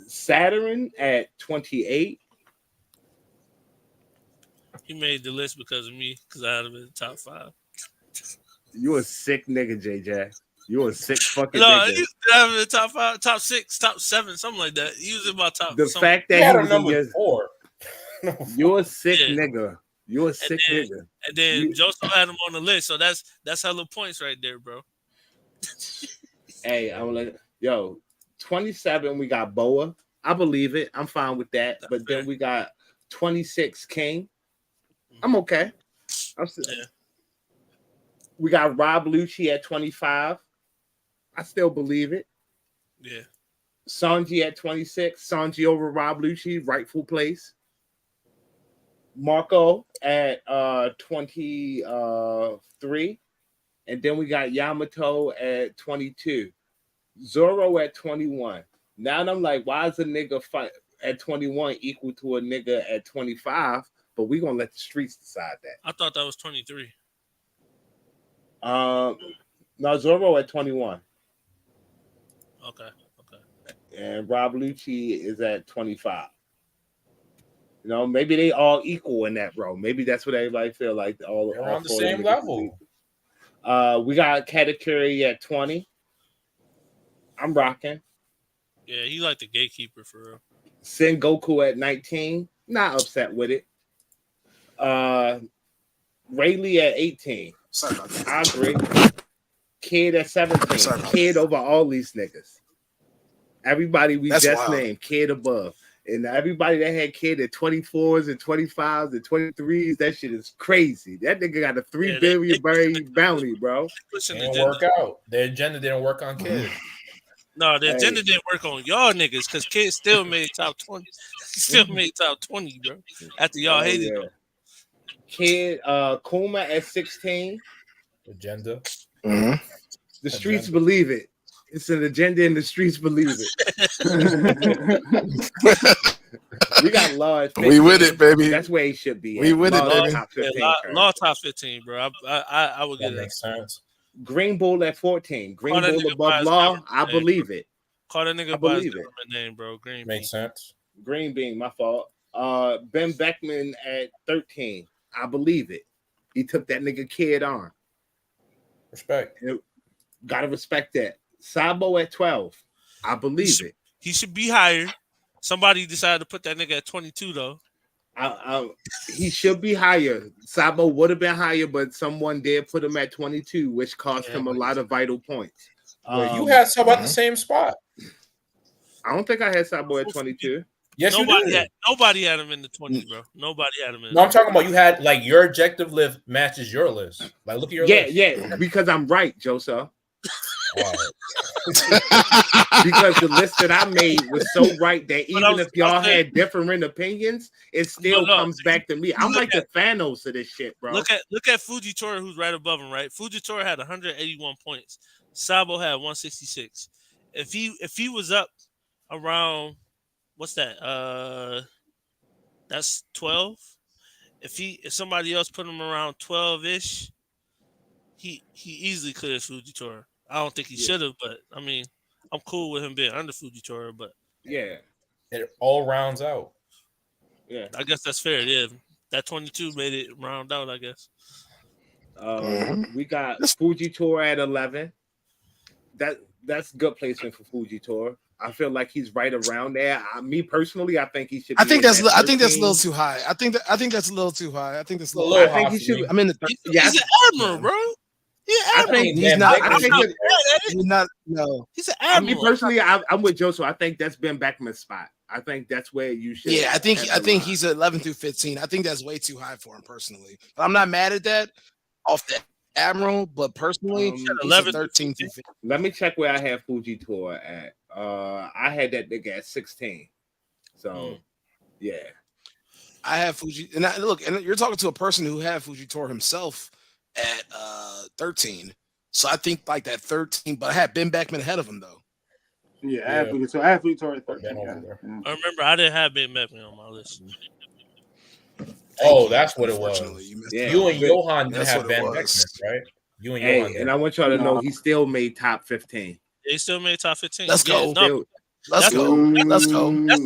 Saturn at 28. He made the list because of me, because I had him in the top 5. You a sick nigga, JJ. You a sick fucking nigga. No, he had him in the top 5, top 6, top 7, something like that. He was in my top. The fact that he was number 4. You're a sick nigga. You're a sick nigga. And then Joseph had him on the list, so that's hella points right there, bro. Hey, I'm like, 27, we got Boa. I believe it. I'm fine with that. That's but fair. Then we got 26 King. I'm okay. We got Rob Lucci at 25. I still believe it. Yeah. Sanji at 26. Sanji over Rob Lucci, rightful place. Marco at 23. And then we got Yamato at 22. Zoro at 21. Now I'm like, why is a nigga fight at 21 equal to a nigga at 25? But we're going to let the streets decide that. I thought that was 23. No, Zoro at 21. Okay. And Rob Lucci is at 25. Maybe they all equal in that row. Maybe that's what everybody feel like. They're on the same level. We got Katakuri at 20. I'm rocking. Yeah, he like the gatekeeper for real. Sengoku at 19. Not upset with it. Rayleigh at 18. Sorry about that. I agree. Kid at 17. Kid over all these niggas. Everybody That's just wild. Named Kid above. And everybody that had Kid at 24s and 25s and 23s, that shit is crazy. That nigga got a $3 billion bounty, bro. It didn't work out. The agenda didn't work on Kid. No, the agenda didn't work on y'all niggas because kids still made top 20. Still made top 20, bro. After y'all hated them. Kid, Kuma at 16. Agenda. Mm-hmm. The streets Agenda. believe it. It's an agenda, and the streets believe it. We got large. 15. We with it, baby. That's where he should be. We with it, Law baby. Top 15. Law top 15, bro. I would That get it. makes sense. Green Bull at 14. Green Call that Bull nigga by above his law. government I name, believe bro. it. Call that I nigga by his believe it. government name, bro. Green Makes bean. sense. Green Bean, my fault. Ben Beckman at 13. I believe it. He took that nigga kid on. Respect. Gotta respect that. Sabo at 12. I believe it. He should be higher. Somebody decided to put that nigga at 22 though. He should be higher. Sabo would have been higher, but someone did put him at 22, which cost him a lot of vital points. Well, you had Sabo at the same spot. I don't think I had Sabo at 22. Yes, you did. Nobody had him in the 20s, bro. Nobody had him in. No, I'm talking about you had like your objective list matches your list. Like, look at your list. Yeah, because I'm right, Joseph. Wow. Because the list that I made was so right that even if y'all had different opinions, it still comes back to me. I'm like the Thanos of this shit, bro. Look at Fujitora, who's right above him, right? Fujitora had 181 points. Sabo had 166. If he was up around, what's that? That's 12. If somebody else put him around 12-ish, he easily clears Fujitora. I don't think he should have, but I mean, I'm cool with him being under Fujitora, but yeah, it all rounds out. Yeah, I guess that's fair. Yeah, that 22 made it round out, I guess. We got Fujitora at 11. That's good placement for Fujitora. I feel like he's right around there. Me personally, I think he should. I think that's a little too high. I think that's a little too high. I think that's a little. I think he should. I'm in the. He's an admiral, bro. I think he's not. I think he's not. No, he's an admiral. Me personally, I'm with Joe. So I think that's Ben Beckman's spot. I think that's where you should. Yeah, I think he's 11 through 15. I think that's way too high for him personally. But I'm not mad at that off the Admiral, but personally, 11 13 through 15. Let me check where I have Fujitora at. I had that nigga at 16. So yeah, I have Fuji. And and you're talking to a person who had Fujitora himself at 13. So I think like that 13, but I had Ben Beckman ahead of him though. Yeah, I have Fujitora at 13. I remember I didn't have Ben Beckman on my list. Oh, that's what it was. You and Johan didn't have Ben Beckman, right? You and Johan. And I want y'all to know he still made top 15. He still made top 15. Let's go. Let's go. Let's go. That's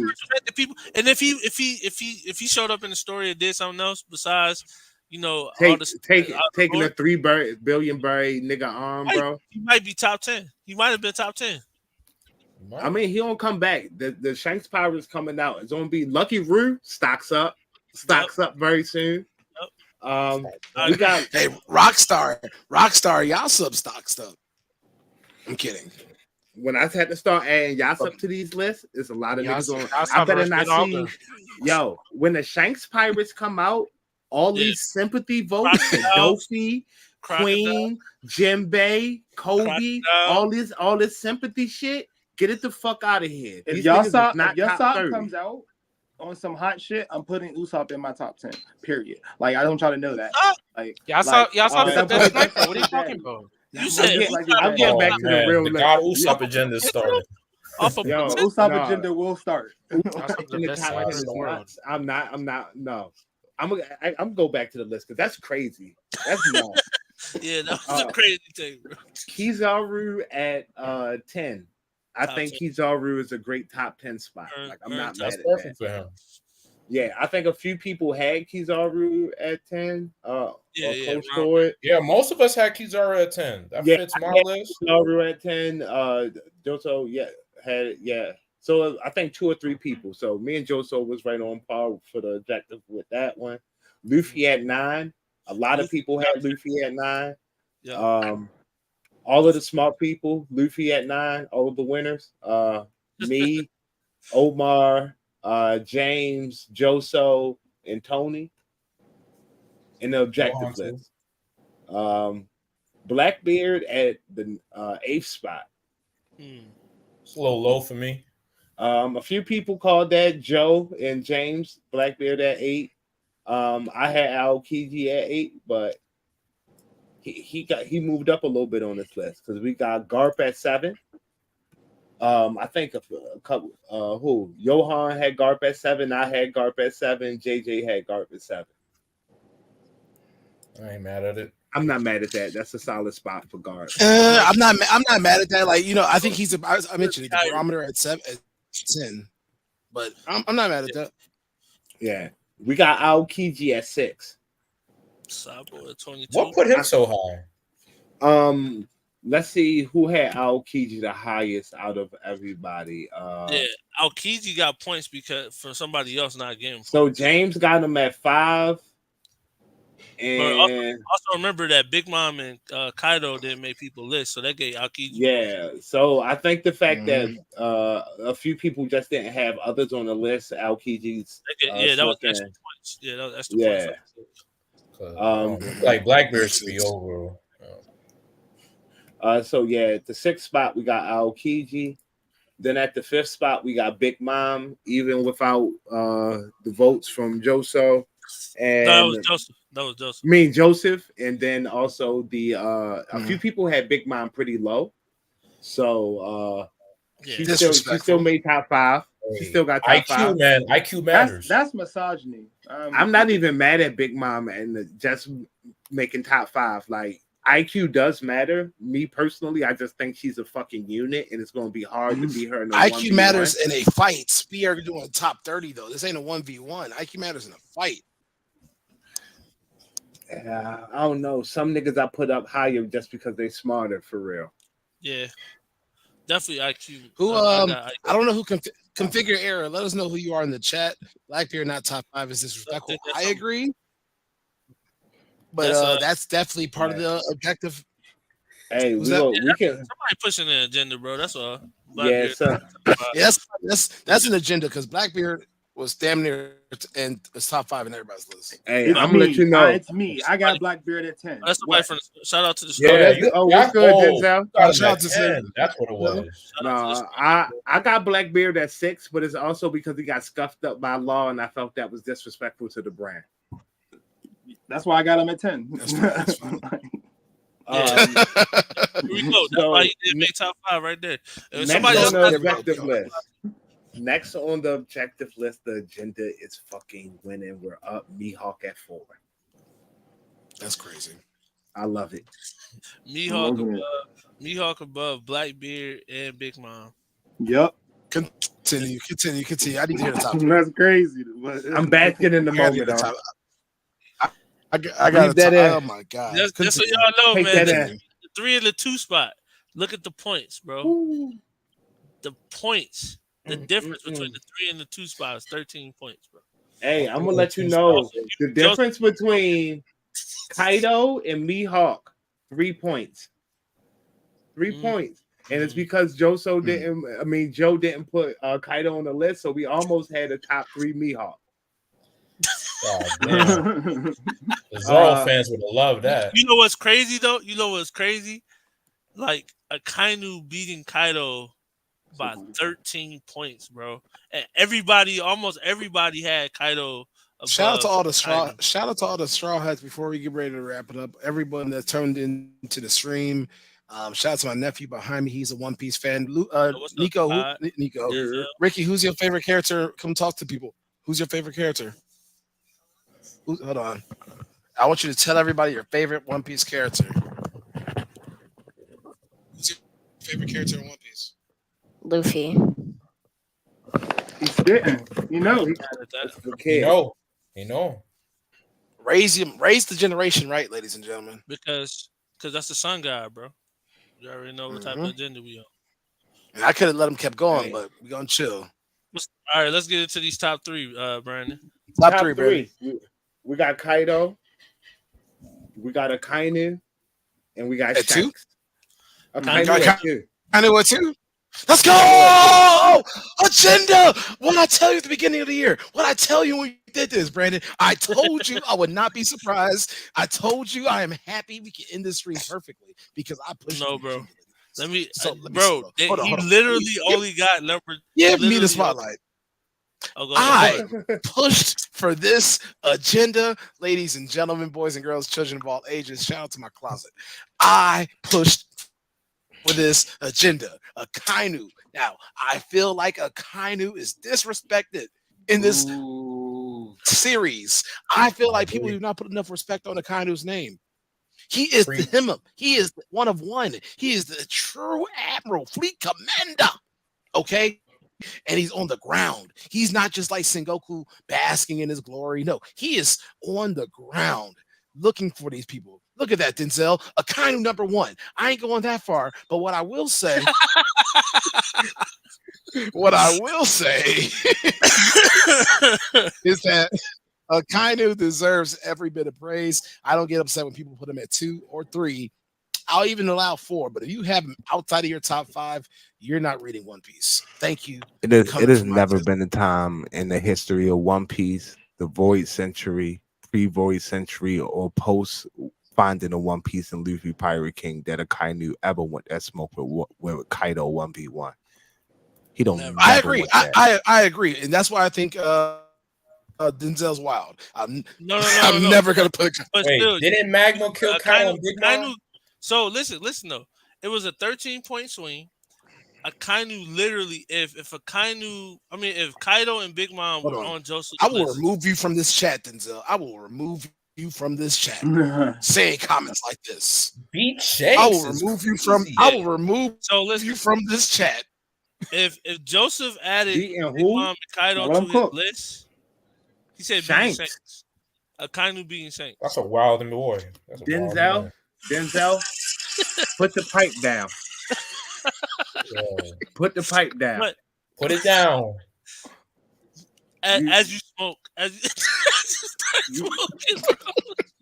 the people. And if he showed up in the story and did something else besides, taking a $3 billion nigga arm, bro. He might be top 10. He might have been top 10. I mean, he don't come back. The Shanks Pirates coming out. It's gonna be Lucky Roo stocks up very soon. We got Rockstar, Yasub stocks up. I'm kidding. When I had to start adding Yasub to these lists, there's a lot of niggas on. I better not see. Yo, when the Shanks Pirates come out, all these sympathy votes, Dofi, Queen, Jimbe, Kobe, all this sympathy shit. Get it the fuck out of here. If Yasop comes out on some hot shit, I'm putting Usopp in my top 10. Period. Like I don't try to know that. Like Yasop what are you talking about? You said I'm getting back to the real. The God Usopp agenda started. Usopp agenda will start. I'm not. No, I'm gonna go back to the list because that's crazy. That's nuts. Yeah, that's a crazy thing, bro. Kizaru at 10. I think Kizaru is a great top 10 spot. Like I'm not mad at that. For him. Yeah, I think a few people had Kizaru at 10. Yeah, most of us had Kizaru at 10. That fits my list. Kizaru at 10. Joso, had it. Yeah. So I think 2 or 3 people. So me and Joso was right on par for the objective with that one. Luffy at 9. A lot of people had Luffy at 9. Yeah. All of the smart people, Luffy at 9, all of the winners. Me, Omar, James, Joso, and Tony in the objective list. Blackbeard at the 8th spot. It's a little low for me. A few people called that Joe and James Blackbeard at 8. I had Aokiji at 8, but he moved up a little bit on this list because we got Garp at 7. I think a couple who Johan had Garp at 7, I had Garp at 7, JJ had Garp at 7. I ain't mad at it. I'm not mad at that. That's a solid spot for Garp. I'm not mad at that. Like, I think he's I mentioned the barometer at 10, but I'm not mad at that. Yeah, we got Aokiji at 6. Sabo at 22. What put him so high? Let's see who had Aokiji the highest out of everybody. Yeah, Aokiji got points because for somebody else not getting points. So James got him at 5. And also remember that Big Mom and Kaido didn't make people list, so that gave Aokiji. Yeah, so I think the fact that a few people just didn't have others on the list, Aokiji's. That was extra points. Yeah, that was extra points. Like Blackbeard should be over. So yeah, at the 6th spot we got Aokiji. Then at the 5th spot we got Big Mom, even without the votes from Joso. And that was Joseph. I mean Joseph, and then also the a few people had Big Mom pretty low. So she still made top 5. She still got top 5. Man, IQ matters. That's misogyny. I'm not even mad at Big Mom and just making top 5. Like IQ does matter. Me personally, I just think she's a fucking unit, and it's going to be hard to beat her. In IQ matters in a fight. We are doing top 30 though. This ain't a 1v1. IQ matters in a fight. I don't know. Some niggas I put up higher just because they smarter for real. Yeah, definitely IQ. Who I don't know who configure error. Let us know who you are in the chat. Blackbeard not top 5 is disrespectful. I agree. But that's definitely part of the objective. Hey, we can somebody pushing the agenda, bro. That's all. Blackbeard, that's an agenda because Blackbeard was damn near and it's top 5 in everybody's list. Hey, I'm gonna let you know. It's me. I got Blackbeard at 10. That's somebody from shout out to the what's good, Denzel? Shout out to 10. That's what it was. No, I got Blackbeard at 6, but it's also because he got scuffed up by law, and I felt that was disrespectful to the brand. That's why I got him at 10. That's fine. Here we go. That's why you did make top 5 right there. Somebody else on the objective list. Next on the objective list, the agenda is fucking winning. We're up Mihawk at 4. That's crazy. I love it. Mihawk above Blackbeard and Big Mom. Yep. Continue. I need to hear the top. That's crazy. I'm basking in the moment. I got that. Oh my god! That's what y'all know, man. The 3 and the 2 spot. Look at the points, bro. Ooh. The points. The difference between the 3 and the 2 spot is 13 points, bro. Hey, I'm gonna let you know the difference between Kaido and Mihawk. 3 points. 3 points. And it's because Joe didn't put Kaido on the list, so we almost had a top 3 Mihawk. Oh, the Zoro fans would have loved that. You know what's crazy though? Like Akainu beating Kaido by 13 points, bro. And almost everybody had Kaido. Shout out to all the straw hats before we get ready to wrap it up. Everyone that turned into the stream. Shout out to my nephew behind me. He's a One Piece fan. Nico. Ricky, who's your favorite character? Come talk to people. Who's your favorite character? Hold on. I want you to tell everybody your favorite One Piece character. Who's your favorite character in One Piece? Luffy. He's spitting. You know. Raise the generation right, ladies and gentlemen. Because that's the sun god, bro. You already know what type of agenda we on. And I could have let him kept going, but we're gonna chill. All right, let's get into these top 3, Brandon. Top 3, Brandon. We got Kaido, we got Akainu, and we got Shax. Akainu what 2? Let's go! Agenda! What I tell you at the beginning of the year? What I tell you when you did this, Brandon? I told you I would not be surprised. I told you I am happy we can end this stream perfectly because I pushed No, bro. Let me, So let me bro. hold on, He hold on. literally only got number. Give me the literally- spotlight. Oh, go ahead. I pushed for this agenda, ladies and gentlemen, boys and girls, children of all ages. Shout out to my closet. I pushed for this agenda. Akainu. Now, I feel like Akainu is disrespected in this series. I feel like people do not put enough respect on Akainu's name. He is the him. He is one of one. He is the true admiral, fleet commander. Okay. And he's on the ground. He's not just like Sengoku basking in his glory. No, he is on the ground looking for these people. Look at that, Denzel. Akainu number one. I ain't going that far, but what I will say, is that Akainu deserves every bit of praise. I don't get upset when people put him at 2 or 3. I'll even allow 4, but if you have him outside of your top 5, you're not reading One Piece. Thank you. It has never been a time in the history of One Piece, the Void Century, pre-Void Century, or post finding a One Piece and Luffy Pirate King that Akainu ever went that smoke with Kaido 1v1. He don't. I agree. I agree, and that's why I think Denzel's wild. I'm never gonna put. Wait, didn't Magma kill Kaido and Big Mom? So listen though. It was a 13-point swing. Akainu literally, if Kaido and Big Mom were on Joseph, I will remove you from this chat, Denzel. I will remove you from this chat. Saying comments like this. Beat Shanks. I will remove you from. I will remove you from this chat. If Joseph added Big Mom and Kaido to his list, he said Shanks. Akainu beating Shanks. That's a wild in the war. Denzel, put the pipe down. Put the pipe down. Put it down. As you smoke,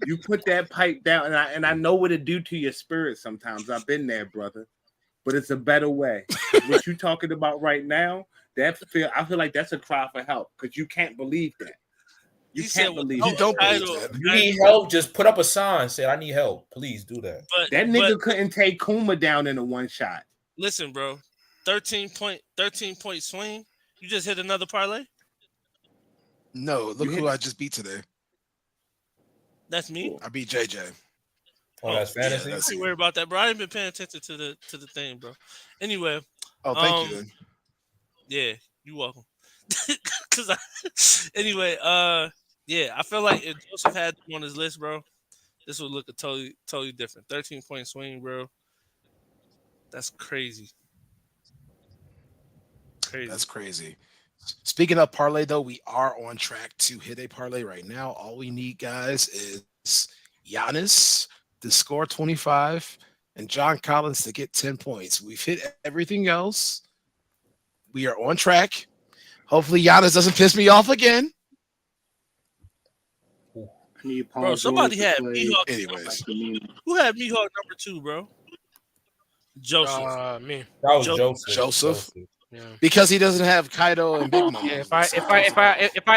you put that pipe down, and I know what it do to your spirit sometimes. I've been there, brother. But it's a better way. What you talking about right now, I feel like that's a cry for help because you can't believe that. You can't believe you don't believe that. You need help, just put up a sign, say I need help. Please do that. That nigga couldn't take Kuma down in a one shot. Listen, bro. 13-point swing. You just hit another parlay? No, look who I just beat today. That's me. I beat JJ. Oh, that's fantasy. Yeah, don't worry about that, bro. I ain't been paying attention to the thing, bro. Anyway. Oh, thank you. Then. Yeah, you're welcome. Anyway, yeah, I feel like if Joseph had him on his list, bro, this would look totally different. 13-point swing, bro. That's crazy. That's crazy. Speaking of parlay, though, we are on track to hit a parlay right now. All we need, guys, is Giannis to score 25 and John Collins to get 10 points. We've hit everything else. We are on track. Hopefully, Giannis doesn't piss me off again. Bro, somebody had Mihawk. Anyways, who had Mihawk number 2, bro? Joseph. Me. That was Joseph. Yeah. Because he doesn't have Kaido and Big Mom. Yeah, if I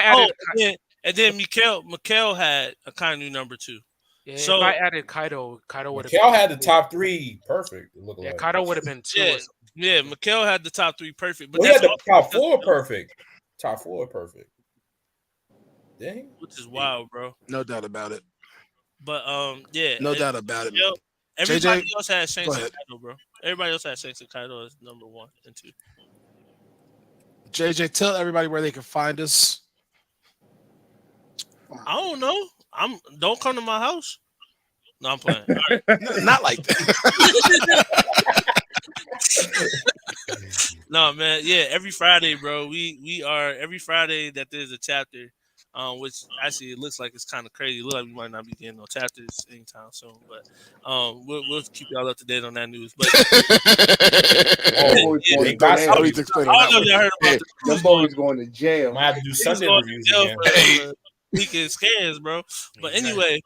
added, and then Mikhail had Akainu number 2. Yeah, so if I added Kaido would have. Mikhail had the top 3 perfect. It looked like Kaido would have been 2. Yeah, Mikhail had the top 3 perfect, but he had the top 4 perfect. Top 4 perfect. Dang. Which is wild, bro. No doubt about it. But yeah, no doubt about it. Everybody else had Shanks and Kaido, bro. Everybody else had Shanks and Kaido as number 1 and 2. JJ, tell everybody where they can find us. I don't know. Don't come to my house. No, I'm playing. Right. Not like that. No, man. Yeah, every Friday, bro. We are every Friday that there's a chapter. Which actually it looks like it's kind of crazy. It looks like we might not be getting no chapters anytime soon, but we'll keep y'all up to date on that news. But I don't know if y'all heard about the boy's going to jail. Might have to do Sunday reviews again. Weekend scans, bro. But anyway,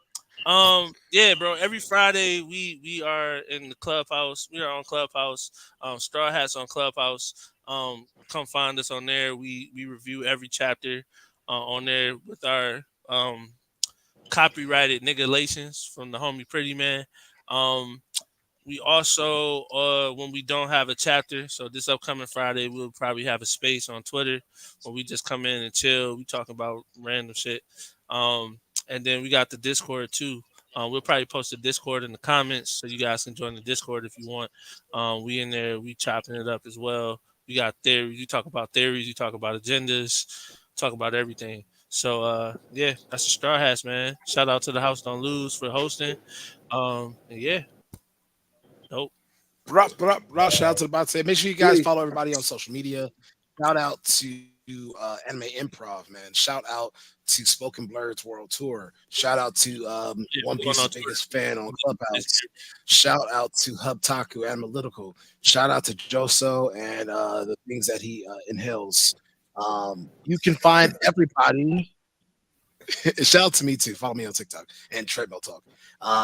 yeah, bro. Every Friday we are in the Clubhouse. We are on Clubhouse. Straw Hats on Clubhouse. Come find us on there. We review every chapter. On there with our copyrighted nigga-lations from the homie Pretty Man. We also, when we don't have a chapter, so this upcoming Friday, we'll probably have a space on Twitter where we just come in and chill. We talk about random shit. And then we got the Discord too. We'll probably post the Discord in the comments so you guys can join the Discord if you want. We in there, we chopping it up as well. We got theories. You talk about theories. You talk about agendas. Talk about everything. So yeah, that's the Straw Hats, man. Shout out to the House Don't Lose for hosting. And yeah, nope. Shout out to the bot. Make sure you guys follow everybody on social media. Shout out to Anime Improv, man. Shout out to Spoken Blurred's World Tour. Shout out to One Piece's biggest fan on Clubhouse. Shout out to Hub Taku Analytical. Shout out to Joso and the things that he inhales. You can find everybody. Shout out to me too. Follow me on TikTok and Treadmill Talk.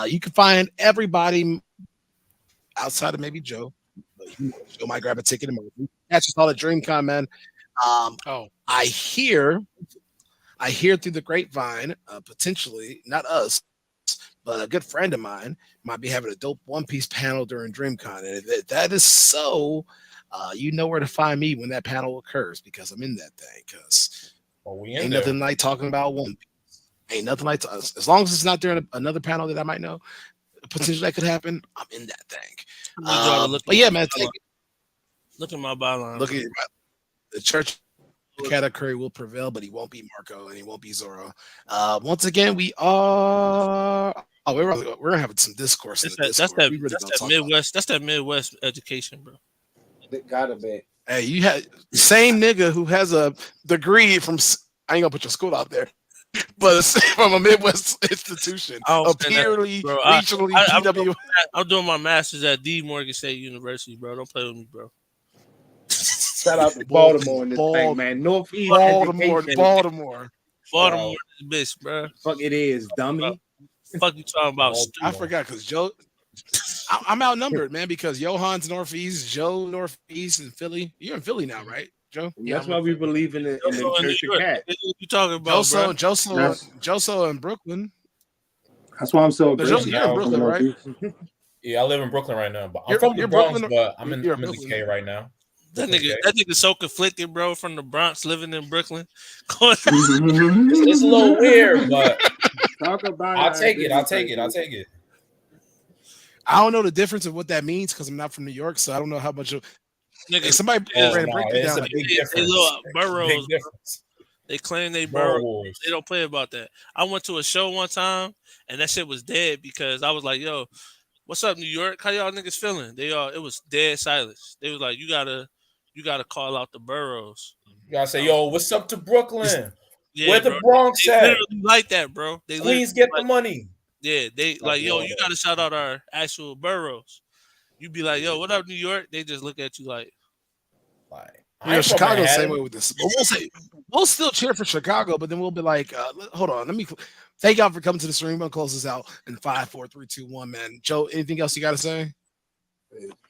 You can find everybody outside of maybe Joe. Joe might grab a ticket and that's just all at DreamCon, man. I hear through the grapevine, potentially not us, but a good friend of mine might be having a dope One Piece panel during DreamCon, and if that is so, you know where to find me when that panel occurs because I'm in that thing. Because ain't nothing like talking about One Piece. Ain't nothing like as long as it's not during another panel that I might know potentially that could happen. I'm in that thing. But yeah, man, look at my byline. Look at the church. Kata Curry will prevail, but he won't beat Marco and he won't beat Zoro. Once again, we are. Oh, we're gonna have some discourse in the Discord. That's that Midwest. That's that Midwest education, bro. It gotta be. Hey, you had same nigga who has a degree from. I ain't gonna put your school out there, but it's from a Midwest institution. Apparently, regionally, PW. I'm doing my master's at D. Morgan State University, bro. Don't play with me, bro. Shout out to Baltimore in this thing, man. Northeast Baltimore. Baltimore is bitch, bro. Fuck it is, dummy. Fuck you talking about? I forgot because Joe. I'm outnumbered, man, because Johan's Northeast, Joe Northeast, and Philly. You're in Philly now, right, Joe? That's why we believe in the Church of Cat. You talking about Joso in Brooklyn. That's why I'm so. You're in Brooklyn, right? Yeah, I live in Brooklyn right now, but I'm from the Bronx, but I'm in the K right now. That nigga's so conflicted, bro. From the Bronx, living in Brooklyn. It's a little weird, but talk about. I'll take it. I don't know the difference of what that means because I'm not from New York, so I don't know how much. Somebody break it down. Boroughs. They claim they boroughs. They don't play about that. I went to a show one time and that shit was dead because I was like, "Yo, what's up, New York? How y'all niggas feeling?" It was dead silence. They was like, "You gotta call out the boroughs. You gotta say, yo, what's up to Brooklyn? Yeah, where the Bronx at? Literally like that, bro. Please get the money." Yeah, they like, yo, you gotta shout out our actual boroughs. You be like, yo, what up, New York? They just look at you like Chicago same way with this. But we'll still cheer for Chicago, but then we'll be like, hold on, let me thank y'all for coming to the stream. I'm gonna close this out in 5, 4, 3, 2, 1, man. Joe, anything else you gotta say?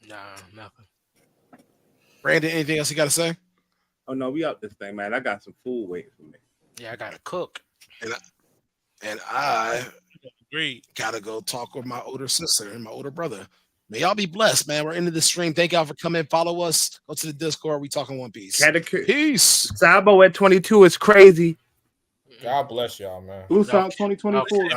Nah, nothing. Brandon, anything else you gotta say? Oh no, we out this thing, man. I got some food waiting for me. Yeah, I gotta cook. And I Agreed. Gotta go talk with my older sister and my older brother. May y'all be blessed, man. We're into the stream. Thank y'all for coming. Follow us. Go to the Discord. We talking One Piece. Peace. Sabo at 22 is crazy. God bless y'all, man. Blue Sox 2024.